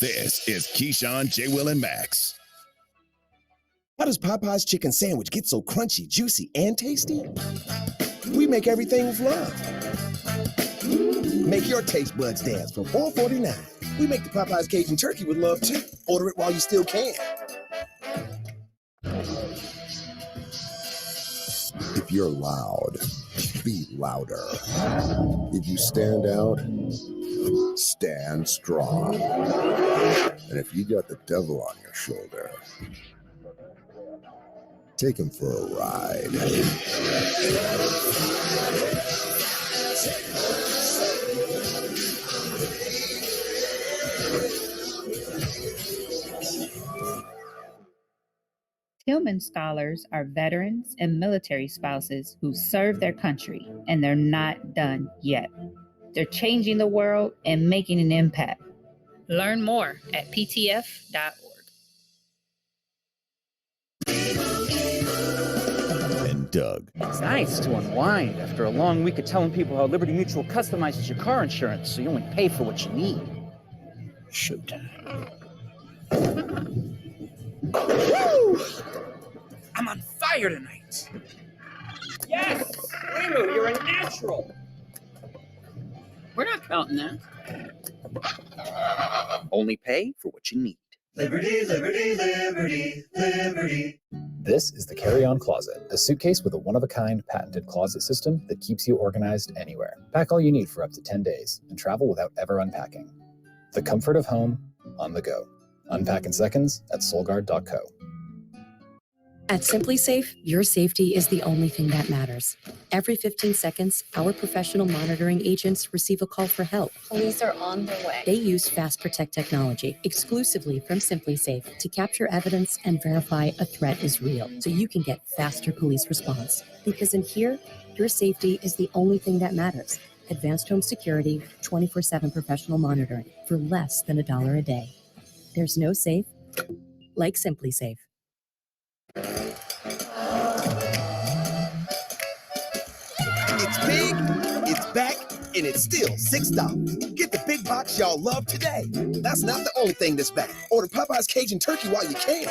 This is Keyshawn, J. Will, and Max. How does Popeye's chicken sandwich get so crunchy, juicy, and tasty? We make everything with love. Make your taste buds dance for $4.49. We make the Popeye's Cajun Turkey with love, too. Order it while you still can. If you're loud, be louder. If you stand out, stand strong. And if you got the devil on your shoulder, take him for a ride. Tillman Scholars are veterans and military spouses who serve their country, and they're not done yet. They're changing the world and making an impact. Learn more at ptf.org. And Doug. It's nice to unwind after a long week of telling people how Liberty Mutual customizes your car insurance so you only pay for what you need. Showtime. Woo! I'm on fire tonight. Yes! Ramu, you're a natural. We're not counting that. Only pay for what you need. Liberty, liberty, liberty, liberty. This is the Carry-On Closet, a suitcase with a one-of-a-kind patented closet system that keeps you organized anywhere. Pack all you need for up to 10 days and travel without ever unpacking. The comfort of home on the go. Unpack in seconds at Solgaard.co. At Simply Safe, your safety is the only thing that matters. Every 15 seconds, our professional monitoring agents receive a call for help. Police are on their way. They use Fast Protect technology exclusively from Simply Safe to capture evidence and verify a threat is real, so you can get faster police response. Because in here, your safety is the only thing that matters. Advanced home security, 24/7 professional monitoring for less than $1 a day. There's no safe like Simply Safe. It's big, it's back, and it's still $6. Get the big box y'all love today. That's not the only thing that's back. Order Popeye's Cajun Turkey while you can.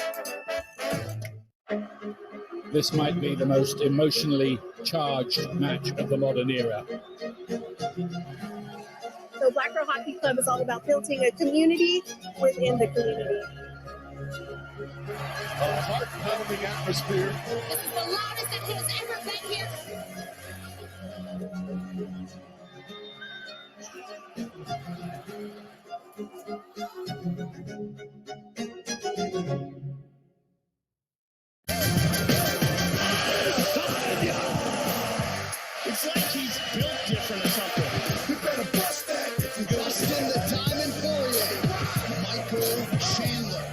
This might be the most emotionally charged match of the modern era. So Black Girl Hockey Club is all about building a community within the community. A heart-pounding atmosphere. This is the loudest it has ever been here. It's like he's built different or something. You better bust that. Dustin the Diamond Poirier. Michael Chandler.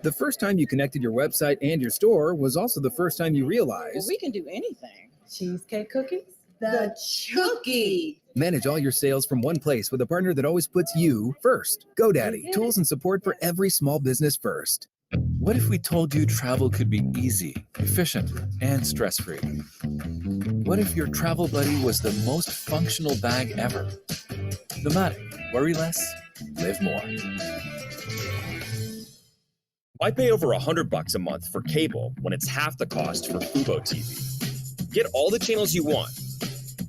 The first time you connected your website and your store was also the first time you realized Well, we can do anything. Cheesecake cookies? The Chookie. manage all your sales from one place with a partner that always puts you first. GoDaddy, tools and support for every small business first. What if we told you travel could be easy, efficient, and stress-free? What if your travel buddy was the most functional bag ever? Nomadic, worry less, live more. Why pay over $100 a month for cable when it's half the cost for Fubo TV? Get all the channels you want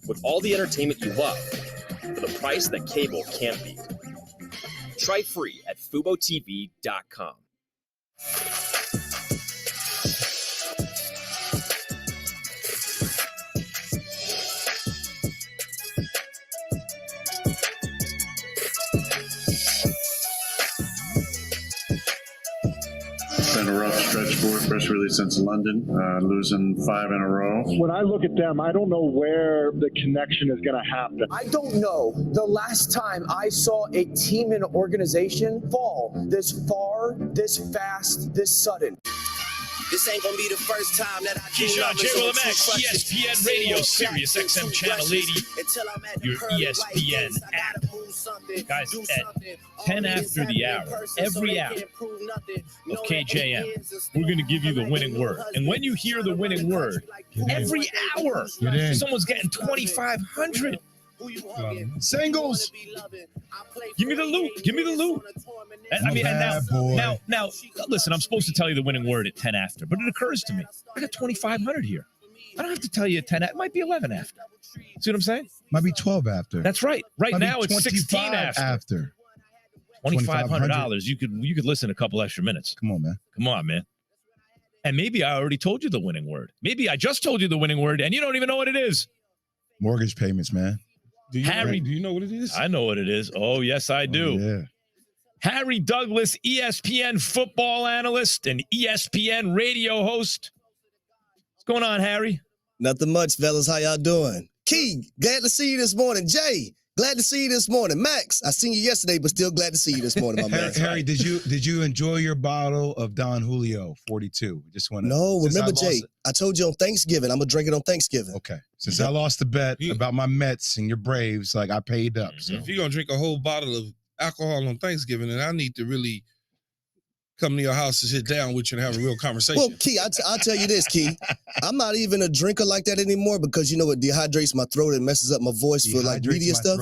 with all the entertainment you love for the price that cable can't beat. Try free at FuboTV.com. It's been a rough stretch for it, especially since London, losing 5 in a row. When I look at them, I don't know where the connection is going to happen. I don't know the last time I saw a team and organization fall this far, this fast, this sudden. This ain't gonna be the first time that I Keyshawn, J. Will, and Max, ESPN Radio, Sirius XM Channel 80, your ESPN app. Guys, at 10 after the hour, every hour of KJM, we're going to give you the winning word. And when you hear the winning word, every hour, someone's getting 2,500. Singles. Give me the loot. Give me the loot. And now, listen, I'm supposed to tell you the winning word at 10 after, but it occurs to me, I got 2,500 here. I don't have to tell you at 10 after. It might be 11 after. See what I'm saying? Might be 12 after. That's right. Right now it's 16 after. $2,500. You could listen a couple extra minutes. Come on, man. Come on, man. And maybe I already told you the winning word. Maybe I just told you the winning word and you don't even know what it is. Mortgage payments, man. Harry, do you know what it is? I know what it is. Oh, yes, I do. Yeah. Harry Douglas, ESPN football analyst and ESPN radio host. What's going on, Harry? Nothing much, fellas. How y'all doing? Key, glad to see you this morning. Jay, glad to see you this morning. Max, I seen you yesterday, but still glad to see you this morning, my man. Harry, did you enjoy your bottle of Don Julio 42? Just want to. No, remember, Jay, I told you on Thanksgiving. I'm gonna drink it on Thanksgiving. Okay. Since I lost the bet about my Mets and your Braves, like I paid up. So if you're gonna drink a whole bottle of alcohol on Thanksgiving, then I need to really come to your house and sit down with you and have a real conversation. Well, Key, I'll tell you this, Key. I'm not even a drinker like that anymore because you know it dehydrates my throat and messes up my voice for like media stuff.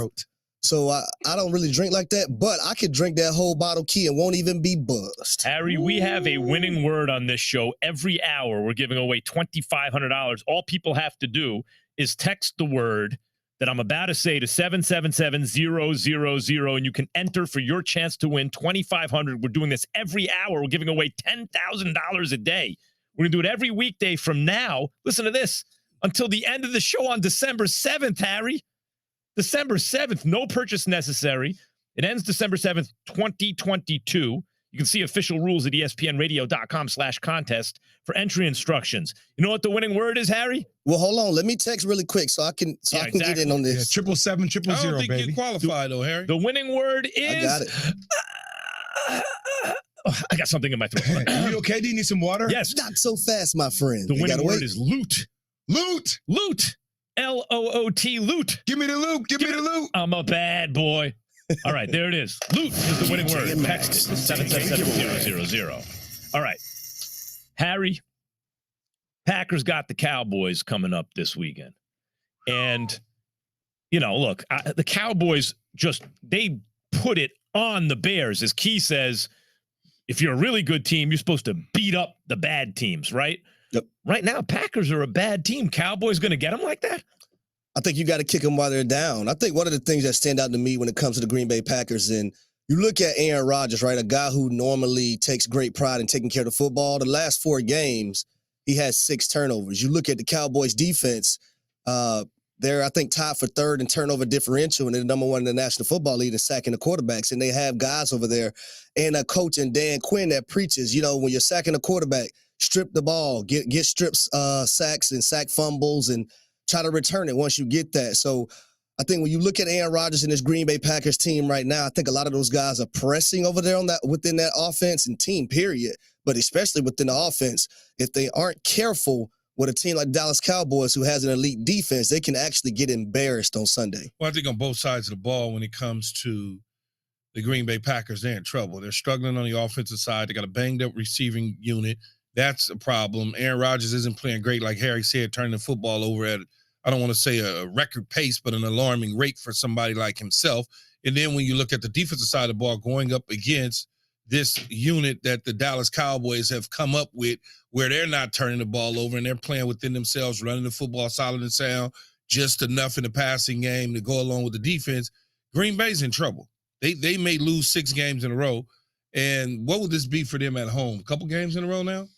So I don't really drink like that, but I could drink that whole bottle, Key, and won't even be buzzed. Harry, we have a winning word on this show. Every hour, we're giving away $2,500. All people have to do is text the word that I'm about to say to 777-000, and you can enter for your chance to win $2,500. We're doing this every hour. We're giving away $10,000 a day. We're going to do it every weekday from now. Listen to this. Until the end of the show on December 7th, Harry. December 7th, no purchase necessary. It ends December 7th, 2022. You can see official rules at espnradio.com/contest for entry instructions. You know what the winning word is, Harry? Well, hold on. Let me text really quick so I can get in on this. 777-000, I don't think you qualify though, Harry. The winning word is. I got it. I got something in my throat. You okay? Do you need some water? Yes. Not so fast, my friend. The winning word is loot. Loot. Loot. L-O-O-T, loot. Give me the loot. Give me the loot. I'm a bad boy. All right, there it is. Loot is the winning word. Text it. 777-000. All right. Harry, Packers got the Cowboys coming up this weekend. And, you know, look, the Cowboys they put it on the Bears. As Key says, if you're a really good team, you're supposed to beat up the bad teams, right? Yep. Right now, Packers are a bad team. Cowboys going to get them like that? I think you got to kick them while they're down. I think one of the things that stand out to me when it comes to the Green Bay Packers, and you look at Aaron Rodgers, right, a guy who normally takes great pride in taking care of the football. The last 4 games, he has 6 turnovers. You look at the Cowboys defense, they're, I think, tied for 3rd in turnover differential, and they're number 1 in the National Football League in sacking the quarterbacks. And they have guys over there and a coach in Dan Quinn that preaches, you know, when you're sacking a quarterback, strip the ball, get strips, sacks and sack fumbles, and try to return it once you get that. So I think when you look at Aaron Rodgers and this Green Bay Packers team right now, I think a lot of those guys are pressing over there within that offense and team, period. But especially within the offense, if they aren't careful with a team like Dallas Cowboys who has an elite defense, they can actually get embarrassed on Sunday. Well, I think on both sides of the ball when it comes to the Green Bay Packers, they're in trouble. They're struggling on the offensive side. They got a banged-up receiving unit. That's a problem. Aaron Rodgers isn't playing great, like Harry said, turning the football over at, I don't want to say a record pace, but an alarming rate for somebody like himself. And then when you look at the defensive side of the ball, going up against this unit that the Dallas Cowboys have come up with, where they're not turning the ball over and they're playing within themselves, running the football solid and sound, just enough in the passing game to go along with the defense, Green Bay's in trouble. They may lose 6 games in a row. And what would this be for them at home? A couple games in a row now?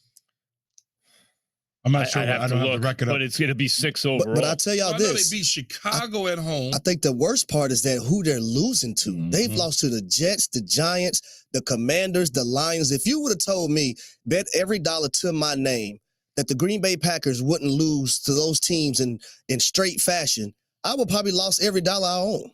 I'm not sure. I don't have the record up. But it's going to be 6 overall. But I'll tell y'all this. They beat Chicago at home. I think the worst part is that who they're losing to. Mm-hmm. They've lost to the Jets, the Giants, the Commanders, the Lions. If you would have told me, bet every dollar to my name, that the Green Bay Packers wouldn't lose to those teams in straight fashion, I would probably lost every dollar I own.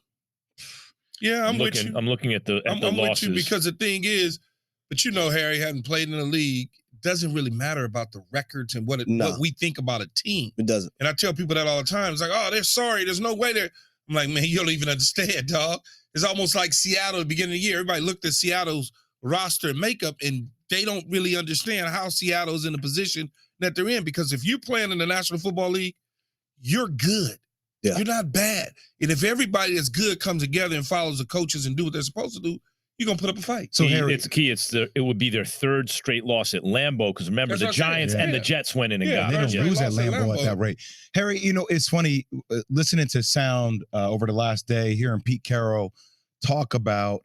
Yeah, I'm looking at the losses. With you because the thing is, but you know, Harry, having played in the league, doesn't really matter about the records and what we think about a team. It doesn't. And I tell people that all the time. It's like, oh, they're sorry. There's no way they're. I'm like, man, you don't even understand, dog. It's almost like Seattle at the beginning of the year. Everybody looked at Seattle's roster and makeup, and they don't really understand how Seattle's in the position that they're in. Because if you're playing in the National Football League, you're good. Yeah. You're not bad. And if everybody that's good comes together and follows the coaches and do what they're supposed to do, you're going to put up a fight. So Harry, it's key. It would be their third straight loss at Lambeau because remember the Giants and the Jets went in and got they it. don't lose at Lambeau at that rate. Harry, it's funny listening to sound over the last day, hearing Pete Carroll talk about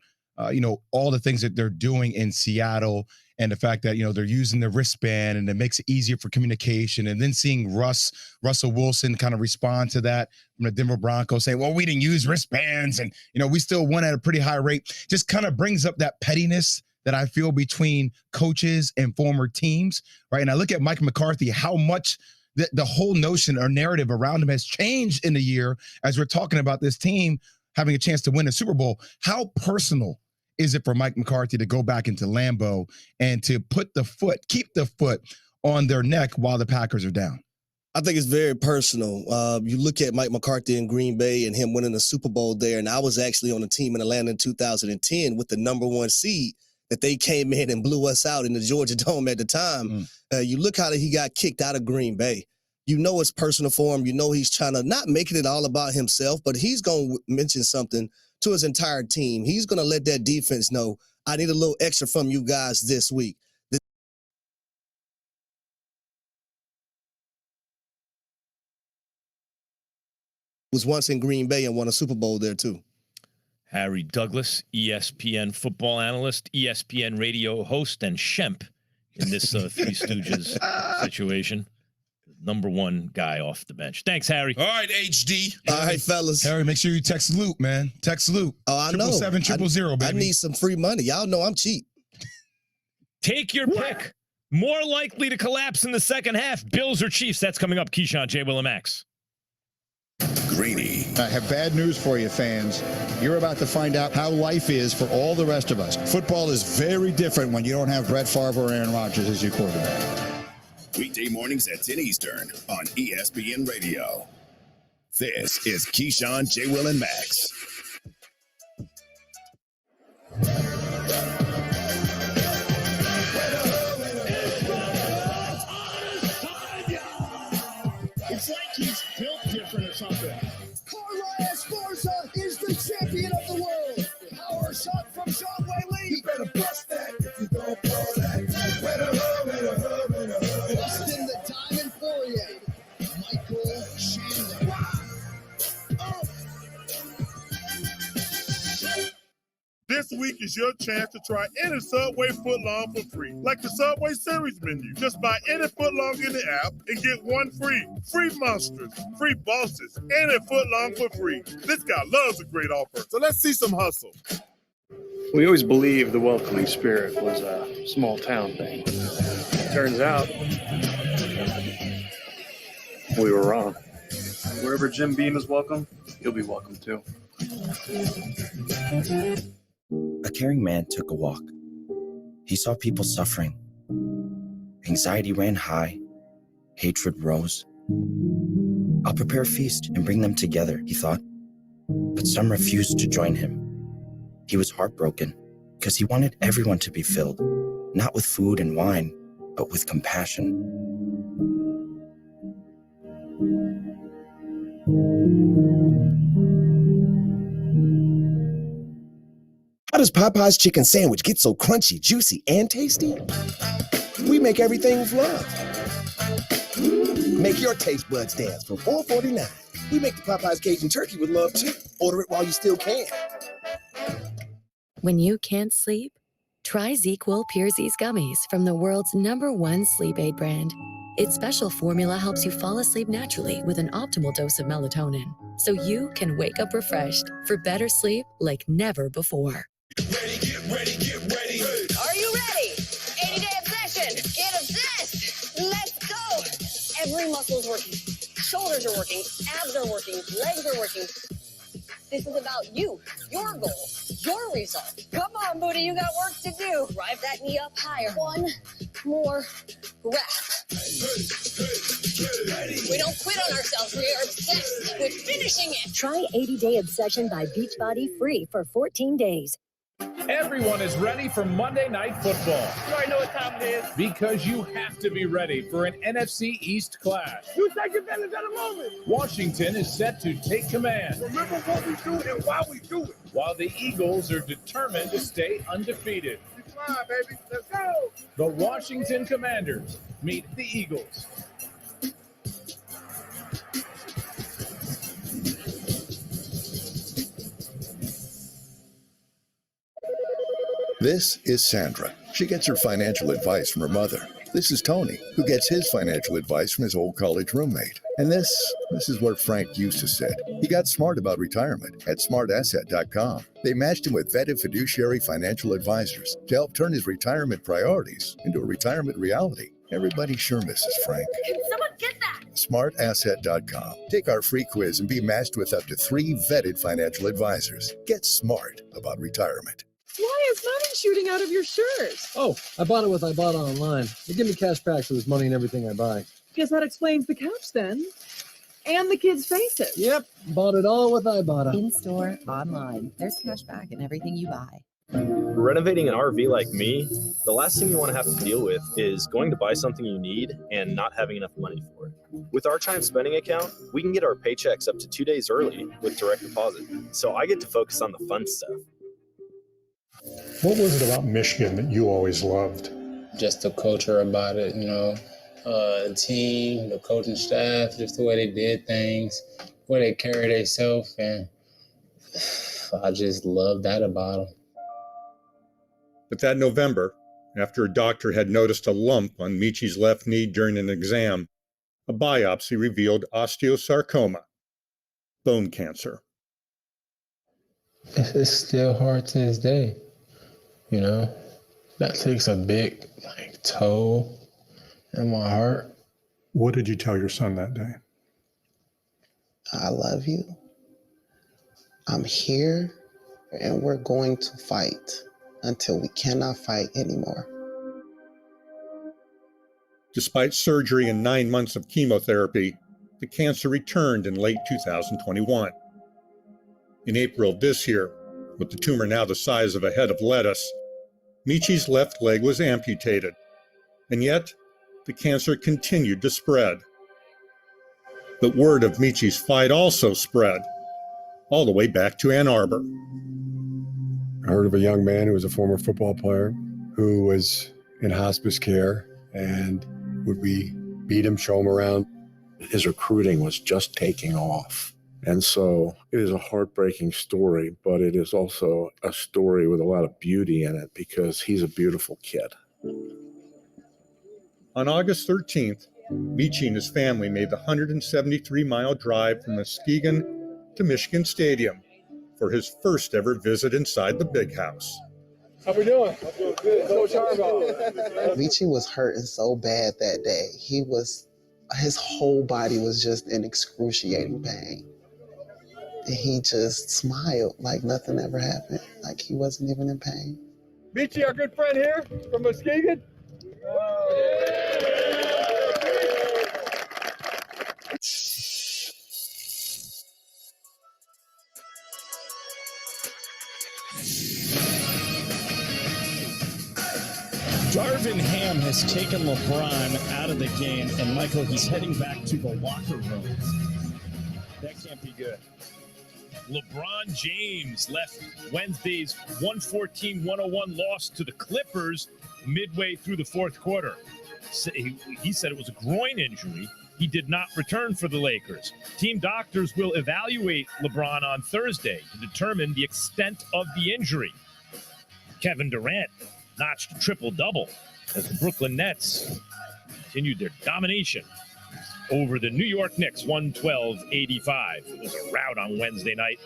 all the things that they're doing in Seattle and the fact that they're using the wristband and it makes it easier for communication, and then seeing Russell Wilson kind of respond to that from the Denver Broncos saying, well, we didn't use wristbands and we still won at a pretty high rate, just kind of brings up that pettiness that I feel between coaches and former teams, right? And I look at Mike McCarthy, how much the whole notion or narrative around him has changed in the year as we're talking about this team having a chance to win a Super Bowl. How personal is it for Mike McCarthy to go back into Lambeau and to keep the foot on their neck while the Packers are down? I think it's very personal. You look at Mike McCarthy in Green Bay and him winning the Super Bowl there, and I was actually on a team in Atlanta in 2010 with the number 1 seed that they came in and blew us out in the Georgia Dome at the time. You look how he got kicked out of Green Bay. It's personal for him. He's trying to not making it all about himself, but he's going to mention something to his entire team. He's going to let that defense know, I need a little extra from you guys this week. Was once in Green Bay and won a Super Bowl there too. Harry Douglas, ESPN football analyst, ESPN radio host, and Shemp in this Three Stooges situation. Number 1 guy off the bench. Thanks, Harry. All right, HD. All right, fellas. Harry, make sure you text Luke, man. Text Luke. Oh, I know. 777-000, baby. I need some free money. Y'all know I'm cheap. Take your pick. More likely to collapse in the second half, Bills or Chiefs? That's coming up. Keyshawn, J. Will, and Max. Greeny. I have bad news for you, fans. You're about to find out how life is for all the rest of us. Football is very different when you don't have Brett Favre or Aaron Rodgers as your quarterback. Weekday mornings at 10 Eastern on ESPN Radio. This is Keyshawn, J. Will, and Max. It's like he's built different or something. Carla Esparza is the champion of the world. Power shot from Sean Whaley. You better bust that if you don't blow that. Busting the Diamond Fourier. Michael Chandler. This week is your chance to try any Subway footlong for free, like the Subway Series menu. Just buy any footlong in the app and get one free. Free monsters, free bosses, any footlong for free. This guy loves a great offer, so let's see some hustle. We always believed the welcoming spirit was a small town thing. Turns out we were wrong. Wherever Jim Beam is welcome, you'll be welcome too. A caring man took a walk. He saw people suffering. Anxiety ran high. Hatred rose. I'll prepare a feast and bring them together, he thought. But some refused to join him. He was heartbroken because he wanted everyone to be filled, not with food and wine, but with compassion. How does Popeye's chicken sandwich get so crunchy, juicy, and tasty? We make everything with love. Make your taste buds dance for $4.49. We make the Popeye's Cajun turkey with love too. Order it while you still can. When you can't sleep, try ZzzQuil Pure Z's gummies from the world's #1 sleep aid brand. Its special formula helps you fall asleep naturally with an optimal dose of melatonin, so you can wake up refreshed for better sleep like never before. Are you ready? 80-day obsession. Get obsessed. Let's go. Every muscle is working. Shoulders are working. Abs are working. Legs are working. This is about you, your goal, your result. Come on, Booty, you got work to do. Drive that knee up higher. 1, more reps. We don't quit on ourselves. We are obsessed with finishing it. Try 80-Day Obsession by Beachbody free for 14 days. Everyone is ready for Monday Night Football. You already know what time it is. Because you have to be ready for an NFC East clash. You take advantage of the moment. Washington is set to take command. Remember what we do and why we do it. While the Eagles are determined to stay undefeated. We try, baby. Let's go. The Washington Commanders meet the Eagles. This is Sandra. She gets her financial advice from her mother. This is Tony, who gets his financial advice from his old college roommate. And this is what Frank used to say. He got smart about retirement at smartasset.com. They matched him with vetted fiduciary financial advisors to help turn his retirement priorities into a retirement reality. Everybody sure misses Frank. Can someone get that? Smartasset.com. Take our free quiz and be matched with up to 3 vetted financial advisors. Get smart about retirement. Why is money shooting out of your shirt? Oh, I bought it with Ibotta online. They give me cash back for this money and everything I buy. Guess that explains the couch then. And the kids' faces. Yep, bought it all with Ibotta. In-store, online. There's cash back in everything you buy. Renovating an RV like me, the last thing you want to have to deal with is going to buy something you need and not having enough money for it. With our Chime Spending account, we can get our paychecks up to 2 days early with direct deposit. So I get to focus on the fun stuff. What was it about Michigan that you always loved? Just the culture about it, the team, the coaching staff, just the way they did things, the way they carried themselves, and I just love that about them. But that November, after a doctor had noticed a lump on Michi's left knee during an exam, a biopsy revealed osteosarcoma, bone cancer. It's still hard to this day, That takes a big, toll in my heart. What did you tell your son that day? I love you. I'm here, and we're going to fight until we cannot fight anymore. Despite surgery and 9 months of chemotherapy, the cancer returned in late 2021. In April of this year, with the tumor now the size of a head of lettuce, Michi's left leg was amputated, and yet the cancer continued to spread. But word of Michi's fight also spread, all the way back to Ann Arbor. I heard of a young man who was a former football player who was in hospice care, and would we beat him, show him around. His recruiting was just taking off. And so it is a heartbreaking story, but it is also a story with a lot of beauty in it because he's a beautiful kid. On August 13th, Michi and his family made the 173-mile drive from Muskegon to Michigan Stadium for his first ever visit inside the Big House. How we doing? I'm doing good. Coach Harbaugh. Michi was hurting so bad that day. His whole body was just in excruciating pain. And he just smiled like nothing ever happened, like he wasn't even in pain. Michi, our good friend here from Muskegon. Darvin Ham has taken LeBron out of the game, and Michael, he's heading back to the locker room. That can't be good. LeBron James left Wednesday's 114-101 loss to the Clippers midway through the fourth quarter. He said it was a groin injury. He did not return for the Lakers. Team doctors will evaluate LeBron on Thursday to determine the extent of the injury. Kevin Durant notched a triple-double as the Brooklyn Nets continued their domination over the New York Knicks, 112-85. It was a rout on Wednesday night.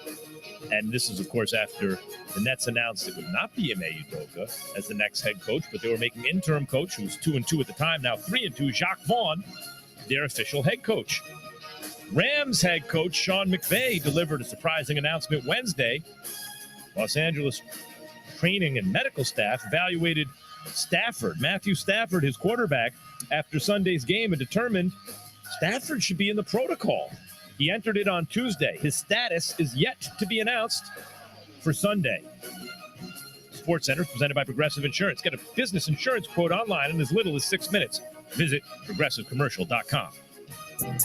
And this is, of course, after the Nets announced it would not be Ime Udoka as the next head coach, but they were making interim coach, who was 2-2 at the time, now 3-2, Jacques Vaughn, their official head coach. Rams head coach Sean McVay delivered a surprising announcement Wednesday. Los Angeles training and medical staff evaluated Matthew Stafford, his quarterback, after Sunday's game, and determined Stafford should be in the protocol. He entered it on Tuesday. His status is yet to be announced for Sunday. Sports Center is presented by Progressive Insurance. Get a business insurance quote online in as little as 6 minutes. Visit progressivecommercial.com.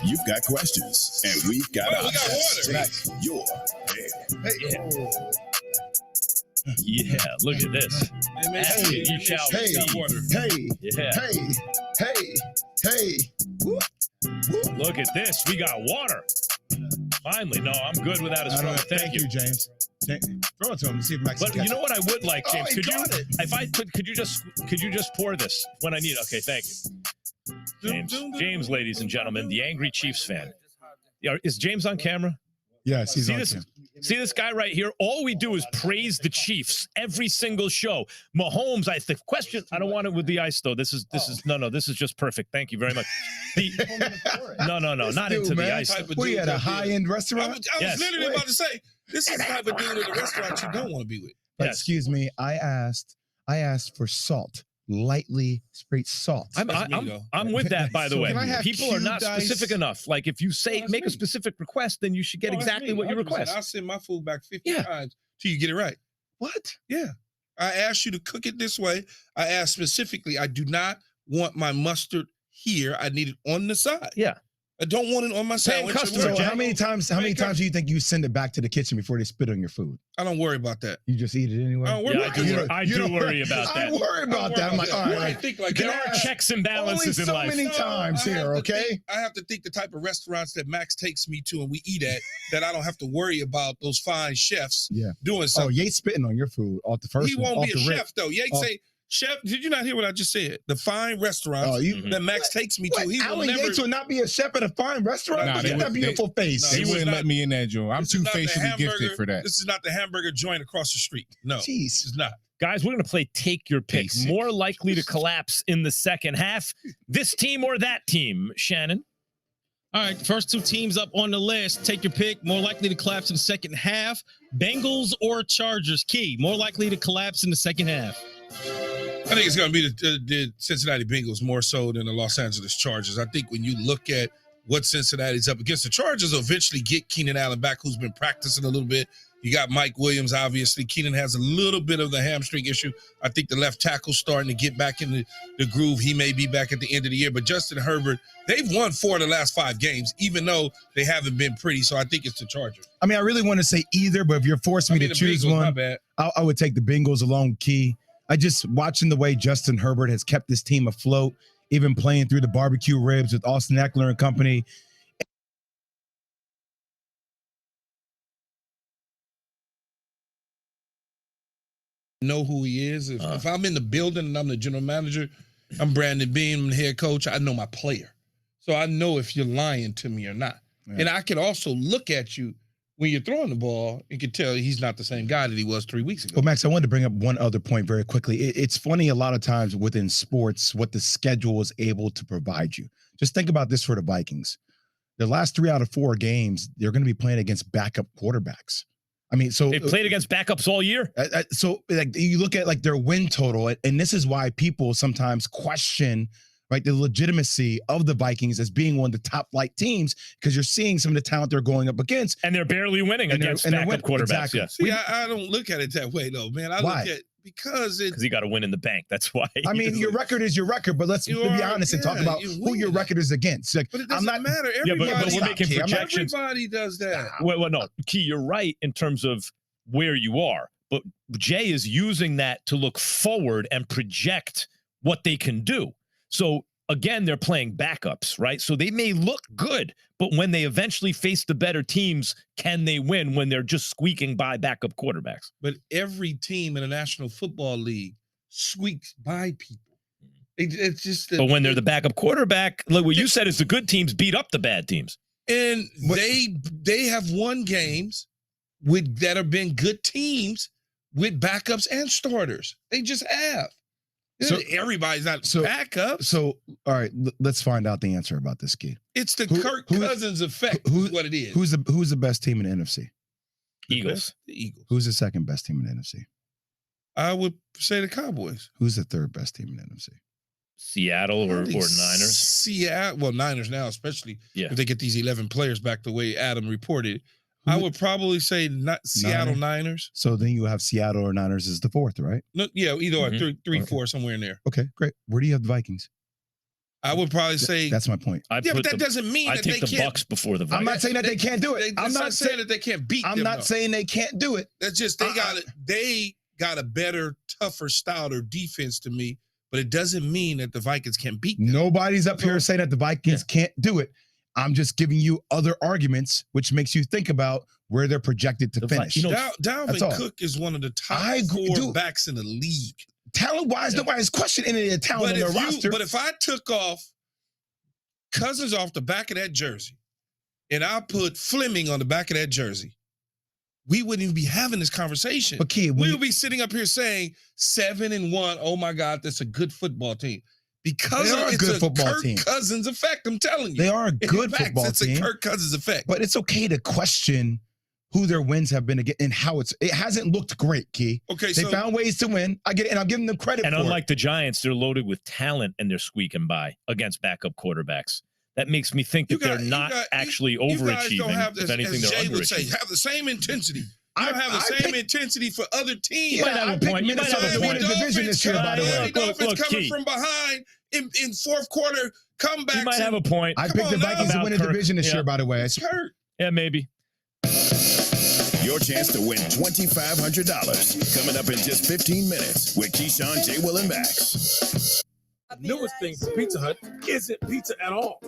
You've got questions, and we've got answers. Take your pick. Yeah, look at this. Ask it, you shall receive. Hey. Look at this. We got water. Finally. No, I'm good without a straw. Thank you, James. Throw it to him and see if Max. But you know what I would like, James? Could you just pour this when I need it? Okay, thank you. James, ladies and gentlemen, the angry Chiefs fan. Is James on camera? Yes, he's on camera. See this guy right here? All we do is praise the Chiefs every single show. Mahomes, I don't want it with the ice though. This is just perfect. Thank you very much. No, not into the ice. We at a high-end restaurant. I was literally about to say, this is the type of dude at a restaurant you don't want to be with. But excuse me, I asked for salt. Lightly sprayed salt. I'm with that, by the way. People are not specific enough. Like if you make a specific request, then you should get exactly what you request. I'll send my food back 50 times till you get it right. What? Yeah. I asked you to cook it this way. I asked specifically, I do not want my mustard here. I need it on the side. Yeah. I don't want it on my sandwich. So how many times do you think you send it back to the kitchen before they spit on your food? I don't worry about that. You just eat it anyway? I do worry about that. I worry about that. I'm like, all right. There are checks and balances in life. So many times here, okay? I have to think the type of restaurants that Max takes me to and we eat at that I don't have to worry about those fine chefs doing something. Oh, Yates spitting on your food off the first He one. won't be a chef, though. Yates say, Chef, did you not hear what I just said? The fine restaurants that Max takes me to. He will Alan never. Yates will not be a chef at a fine restaurant? Look at that beautiful face. They wouldn't let me in that joint. I'm too facially gifted for that. This is not the hamburger joint across the street. No, Jeez. It's not. Guys, we're going to play Take Your Pick. More likely to collapse in the second half. This team or that team, Shannon? All right, first two teams up on the list. Take your pick. More likely to collapse in the second half. Bengals or Chargers? Key. More likely to collapse in the second half. I think it's going to be the Cincinnati Bengals more so than the Los Angeles Chargers. I think when you look at what Cincinnati's up against, the Chargers will eventually get Keenan Allen back, who's been practicing a little bit. You got Mike Williams, obviously. Keenan has a little bit of the hamstring issue. I think the left tackle's starting to get back in the groove. He may be back at the end of the year. But Justin Herbert, they've won 4 of the last 5 games, even though they haven't been pretty. So I think it's the Chargers. I mean, I really want to say either, but if you're forcing me to choose one, I would take the Bengals along with Key. I just watching the way Justin Herbert has kept this team afloat, even playing through the barbecue ribs with Austin Eckler and company. Know who he is. If I'm in the building and I'm the general manager, I'm Brandon Beane, I'm the head coach, I know my player. So I know if you're lying to me or not. Yeah. And I can also look at you when you're throwing the ball and can tell he's not the same guy that he was 3 weeks ago. Well, Max, I wanted to bring up one other point very quickly. It's funny a lot of times within sports what the schedule is able to provide you. Just think about this for the Vikings. The last 3 out of 4 games, they're going to be playing against backup quarterbacks. I mean, so they've played against backups all year. So like you look at like their win total, and this is why people sometimes question the legitimacy of the Vikings as being one of the top flight teams, because you're seeing some of the talent they're going up against, and they're barely winning against backup quarterbacks. Exactly. Yeah. See, I don't look at it that way though, man. I look at because you got to win in the bank. That's why. I mean, your record is your record, but let's be honest and talk about who your record is against. Like, but it doesn't matter. Everybody, but we're making projections. Everybody does that. Well, no, Key, you're right in terms of where you are, but Jay is using that to look forward and project what they can do. So again, they're playing backups, right? So they may look good, but when they eventually face the better teams, can they win when they're just squeaking by backup quarterbacks? But every team in the National Football League squeaks by people. It's just but when they're the backup quarterback, like what you said is the good teams beat up the bad teams. And they have won games that have been good teams with backups and starters. They just have. So everybody's not backup. So, all right, let's find out the answer about this, Key. It's the Kirk Cousins effect. Who's what it is? Who's the best team in the NFC? Eagles. The Eagles. Who's the second best team in the NFC? I would say the Cowboys. Who's the third best team in the NFC? Seattle or Niners? Seattle, well, Niners now, especially if they get these 11 players back the way Adam reported. I would probably say Seattle Niners. So then you have Seattle or Niners as the fourth, right? No, yeah, either or, 3-4, somewhere in there. Okay, great. Where do you have the Vikings? I would probably say that's my point. But that doesn't mean that they can't. I take the Bucks before the Vikings. I'm not saying that they can't do it. I'm not saying that they can't beat them. I'm not saying they can't do it. That's just they got a better, tougher style or defense to me, but it doesn't mean that the Vikings can't beat them. Nobody's up here saying that the Vikings can't do it. I'm just giving you other arguments, which makes you think about where they're projected to finish. Dalvin Cook is one of the top quarterbacks in the league. Talent-wise, nobody's questioning any of the talent on their roster. But if I took off Cousins off the back of that jersey and I put Fleming on the back of that jersey, we wouldn't even be having this conversation. But Key, we would be sitting up here saying 7-1. Oh my God, that's a good football team. Because it's a Kirk Cousins effect, I'm telling you. They are a good football team. It's a Kirk Cousins effect. But it's okay to question who their wins have been again and how it hasn't looked great, Key. Okay, they found ways to win. I get it, and I'm giving them credit and for it. Unlike the Giants, they're loaded with talent and they're squeaking by against backup quarterbacks. That makes me think that they're not actually overachieving. You guys don't have if anything, they're Jay underachieving. would say, have the same intensity. I have the same intensity for other teams. You might have a point. You might have a point. The division this year, by the way. Dolphins coming from behind in fourth quarter comebacks. You might have a point. I picked the Vikings to win the division this year, by the way. It's hurt. Yeah, maybe. Your chance to win $2,500 coming up in just 15 minutes with Keyshawn, J. Will, and Max. The newest thing from Pizza Hut isn't pizza at all.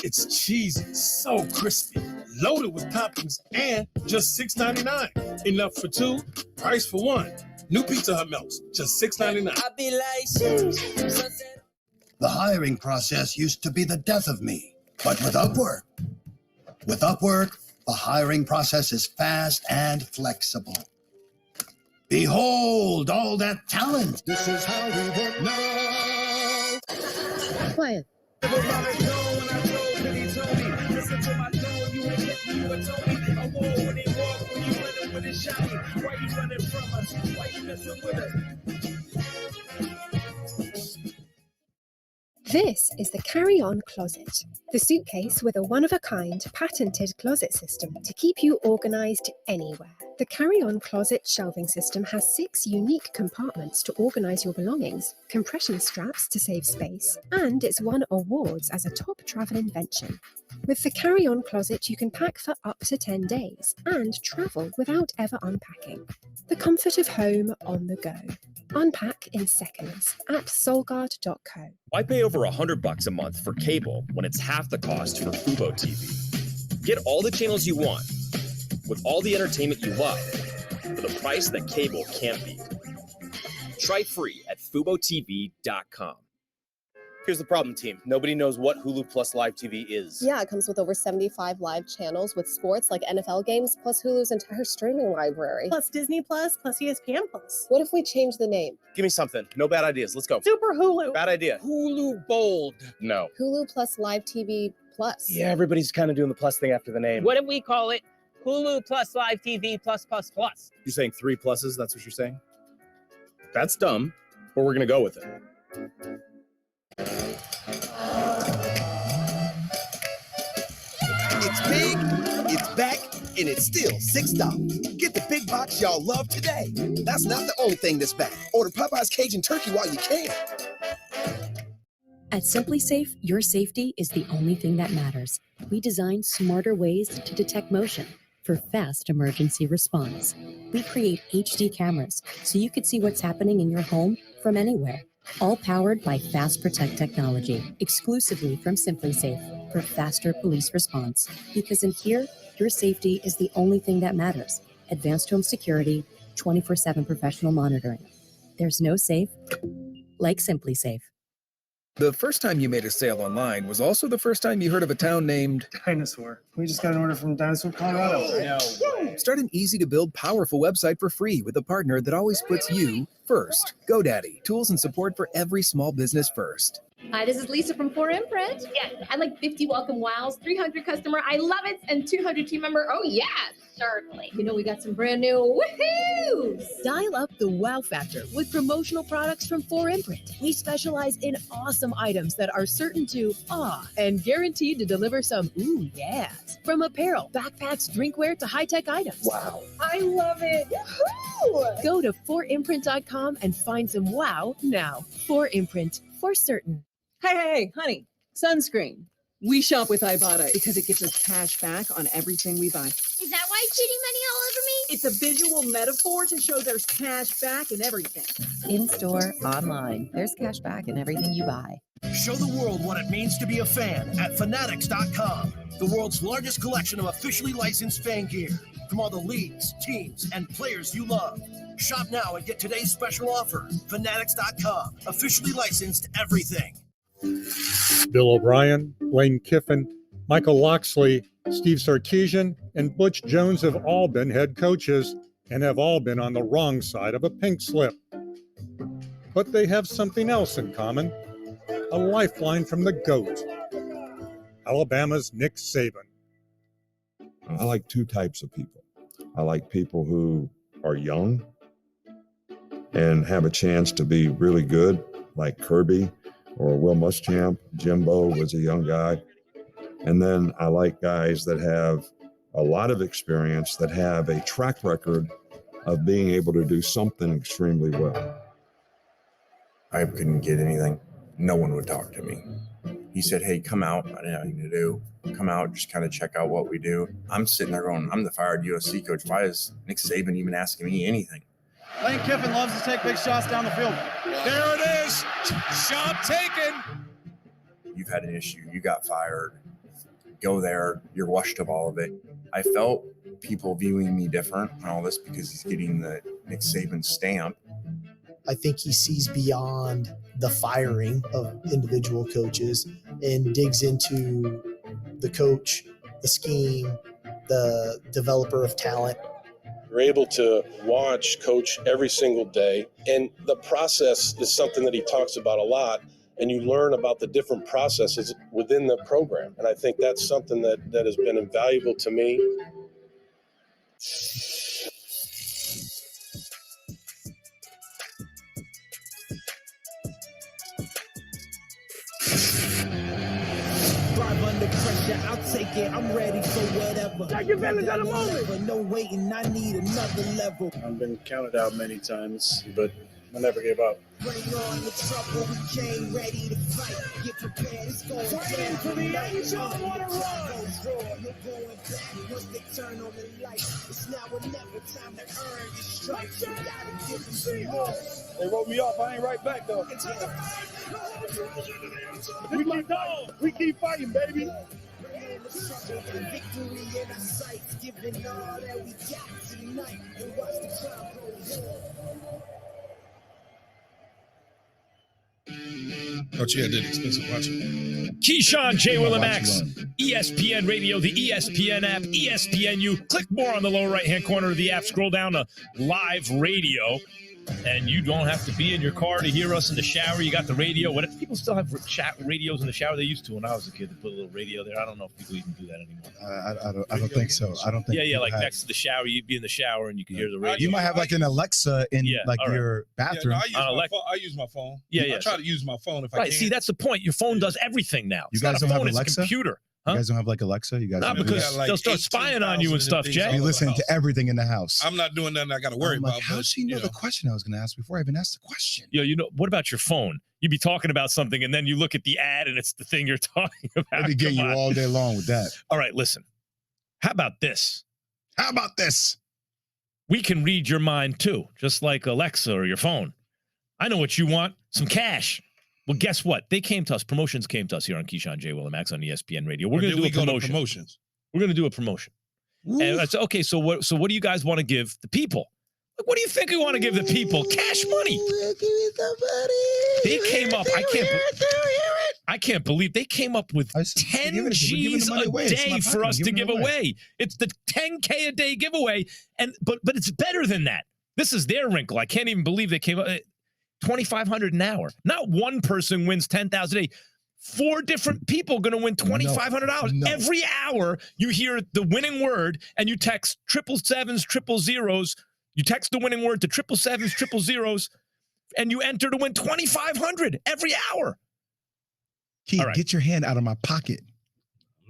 It's cheesy, so crispy, loaded with toppings, and just $6.99. Enough for two, price for one. New Pizza Hut melts, just $6.99. The hiring process used to be the death of me, but with Upwork, the hiring process is fast and flexible. Behold all that talent. This is how we work now. Quiet. This is the Carry-On Closet, the suitcase with a one-of-a-kind patented closet system to keep you organized anywhere. The Carry-On Closet shelving system has 6 unique compartments to organize your belongings, compression straps to save space, and it's won awards as a top travel invention. With the Carry-On Closet, you can pack for up to 10 days and travel without ever unpacking. The comfort of home on the go. Unpack in seconds at Solgaard.co. Why pay over $100 a month for cable when it's half the cost for Fubo TV? Get all the channels you want with all the entertainment you love for the price that cable can't beat. Try free at FuboTV.com. Here's the problem, team. Nobody knows what Hulu Plus Live TV is. Yeah, it comes with over 75 live channels with sports like NFL games, plus Hulu's entire streaming library. Plus Disney Plus, plus ESPN Plus. What if we change the name? Give me something. No bad ideas. Let's go. Super Hulu. Bad idea. Hulu Bold. No. Hulu Plus Live TV Plus. Yeah, everybody's kind of doing the plus thing after the name. What if we call it Hulu Plus Live TV Plus Plus Plus? You're saying 3 pluses? That's what you're saying? That's dumb, but we're going to go with it. It's big, it's back, and it's still $6. Get the big box y'all love today. That's not the only thing that's back. Order Popeye's Cajun Turkey while you can. At SimpliSafe, your safety is the only thing that matters. We designed smarter ways to detect motion for fast emergency response. We create HD cameras so you can see what's happening in your home from anywhere. All powered by Fast Protect technology, exclusively from SimpliSafe for faster police response. Because in here, your safety is the only thing that matters. Advanced home security, 24/7 professional monitoring. There's no safe like SimpliSafe. The first time you made a sale online was also the first time you heard of a town named Dinosaur. We just got an order from Dinosaur, Colorado. Start an easy-to-build, powerful website for free with a partner that always puts you first. GoDaddy. Tools and support for every small business first. Hi, this is Lisa from 4Imprint. Yes, I'd like 50 welcome wows, 300 customer, I love it, and 200 team member. Oh, yes, certainly. You know, we got some brand new woohoos. Dial up the wow factor with promotional products from 4Imprint. We specialize in awesome items that are certain to awe and guaranteed to deliver some ooh yes. From apparel, backpacks, drinkware to high-tech items. Wow. I love it. Woohoo! Go to 4imprint.com and find some wow now. 4Imprint, for certain. Hey, honey, sunscreen. We shop with Ibotta because it gives us cash back on everything we buy. Is that why it's shooting money all over me? It's a visual metaphor to show there's cash back in everything. In-store, online, there's cash back in everything you buy. Show the world what it means to be a fan at Fanatics.com, the world's largest collection of officially licensed fan gear from all the leagues, teams, and players you love. Shop now and get today's special offer. Fanatics.com, officially licensed everything. Bill O'Brien, Lane Kiffin, Michael Loxley, Steve Sarkisian, and Butch Jones have all been head coaches and have all been on the wrong side of a pink slip. But they have something else in common, a lifeline from the GOAT, Alabama's Nick Saban. I like two types of people. I like people who are young and have a chance to be really good, like Kirby or Will Muschamp. Jimbo was a young guy. And then I like guys that have a lot of experience, that have a track record of being able to do something extremely well. I couldn't get anything. No one would talk to me. He said, hey, come out. I didn't have anything to do. Come out, just kind of check out what we do. I'm sitting there going, I'm the fired USC coach. Why is Nick Saban even asking me anything? Lane Kiffin loves to take big shots down the field. There it is. Shot taken. You've had an issue. You got fired. Go there. You're washed of all of it. I felt people viewing me different and all this because he's getting the Nick Saban stamp. I think he sees beyond the firing of individual coaches and digs into the coach, the scheme, the developer of talent. You're able to watch Coach every single day, and the process is something that he talks about a lot, and you learn about the different processes within the program. And I think that's something that has been invaluable to me. Under pressure, I'll take it. I'm ready for whatever. Take advantage of the moment. But no waiting, I need another level. I've been counted out many times, but I never gave up. Bring on the trouble, we came ready to fight. Get prepared, it's going fighting for the end zone, what a run. You're going back once they turn on the light. It's now or never, time to earn your stripes. You gotta give them some more. They wrote me off. I ain't right back though. We keep fighting, baby. Victory in our sights, giving all that we got tonight, and watch the crowd go on. Thought you had that expensive watch. Keyshawn, J. Will, and Max, ESPN Radio, the ESPN app, ESPNU. Click more on the lower right-hand corner of the app. Scroll down to live radio, and you don't have to be in your car to hear us in the shower. You got the radio. What if people still have radios in the shower? They used to when I was a kid to put a little radio there. I don't know if people even do that anymore. I don't think so. I don't think. Yeah, like next to the shower, you'd be in the shower and you could hear the radio. You might have like an Alexa in your bathroom. Yeah, no, I use my phone. Yeah. I try to use my phone if I can. See, that's the point. Your phone does everything now. You guys don't have Alexa? It's a computer. You guys don't have like Alexa? You guys not because they'll start spying on you and stuff, Jay. You listen to everything in the house. I'm not doing nothing I got to worry about. How does she know the question I was going to ask before I even asked the question? You know, what about your phone? You'd be talking about something and then you look at the ad and it's the thing you're talking about. Let me get you all day long with that. All right, listen. How about this? How about this? We can read your mind too, just like Alexa or your phone. I know what you want, some cash. Well, guess what? They came to us. Promotions came to us here on Keyshawn, J. Will, and Max on ESPN Radio. We're going to do a promotion. We're going to do a promotion. Ooh. And I said, okay, so what do you guys want to give the people? Like, what do you think we want to give the people? Cash money. They came up. I can't believe they came up with 10 G's a day for us to give away. It's the 10K a day giveaway, but it's better than that. This is their wrinkle. I can't even believe they came up. $2,500 an hour. Not one person wins $10,000 a day. 4 different people going to win $2,500 No. every hour. You hear the winning word and you text 777s, 000s. You text the winning word to 777s, 000s, and you enter to win $2,500 every hour. Keith, All right. get your hand out of my pocket.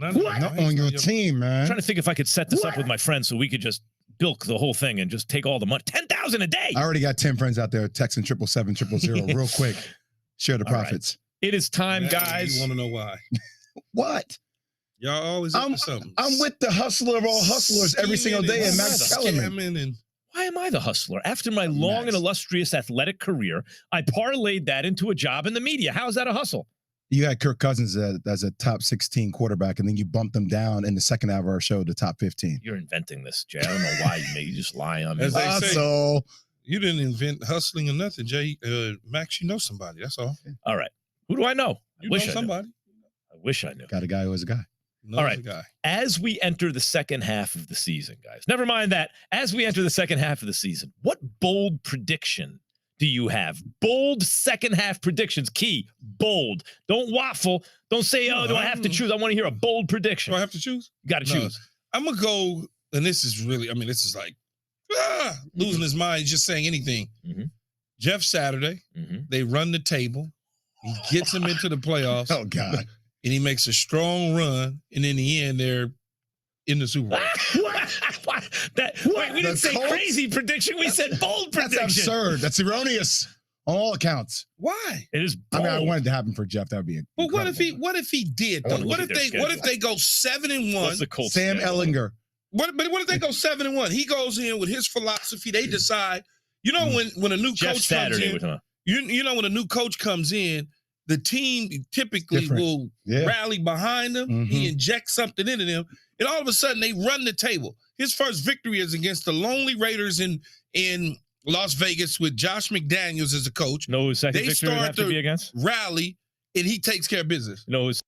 None Not on your team, man. I'm trying to think if I could set this up with my friends so we could just bilk the whole thing and just take all the money. $10,000 a day. I already got 10 friends out there texting 777 000 real quick. Share the All right. profits. It is time, You guys. want to know why? What? Y'all always up to something. I'm with the hustler of all hustlers every single day, and Max Kellerman. Scamming and Why am I the hustler? After my long and illustrious athletic career, I parlayed that into a job in the media. How is that a hustle? You had Kirk Cousins as a top 16 quarterback, and then you bumped them down in the second hour of our show to top 15. You're inventing this, Jay. I don't know why you just lie on me. As they say, Hustle. you didn't invent hustling or nothing, Jay. Max, you know somebody. That's all. All right. Who do I know? You I wish know I knew. somebody. I wish I knew. Got a guy who is a guy. Knows All right. a guy. As we enter the second half of the season, guys, never mind that. As we enter the second half of the season, what bold prediction do you have? Bold second half predictions. Key, bold. Don't waffle. Don't say, oh, do I have to choose? I want to hear a bold prediction. Do I have to choose? You got to No. choose. I'm going to go, and this is really, this is like losing his mind, just saying anything. Mhm. Jeff Saturday, they run the table. He gets him into the playoffs. Oh, God. And he makes a strong run. And in the end, they're in the Super Bowl. Wait, we didn't say Colts? crazy prediction. We said bold That's prediction. absurd. That's erroneous on all accounts. Why? It is I bold. mean, I wanted to happen for Jeff. That would be Well, what if he did I though? wanna What look if at their what if they go 7-1? What's the Colts Sam schedule? Ellinger. But what if they go 7-1? He goes in with his philosophy. They decide. You know when a new Jeff coach Saturday comes with in. him. You know when a new coach comes in, the team typically Different. will Yeah. rally behind him. He injects something into them, and all of a sudden they run the table. His first victory is against the lonely Raiders in Las Vegas with Josh McDaniels as a coach. No, his second They victory would start have to to be against? rally, and he takes care of business. No, his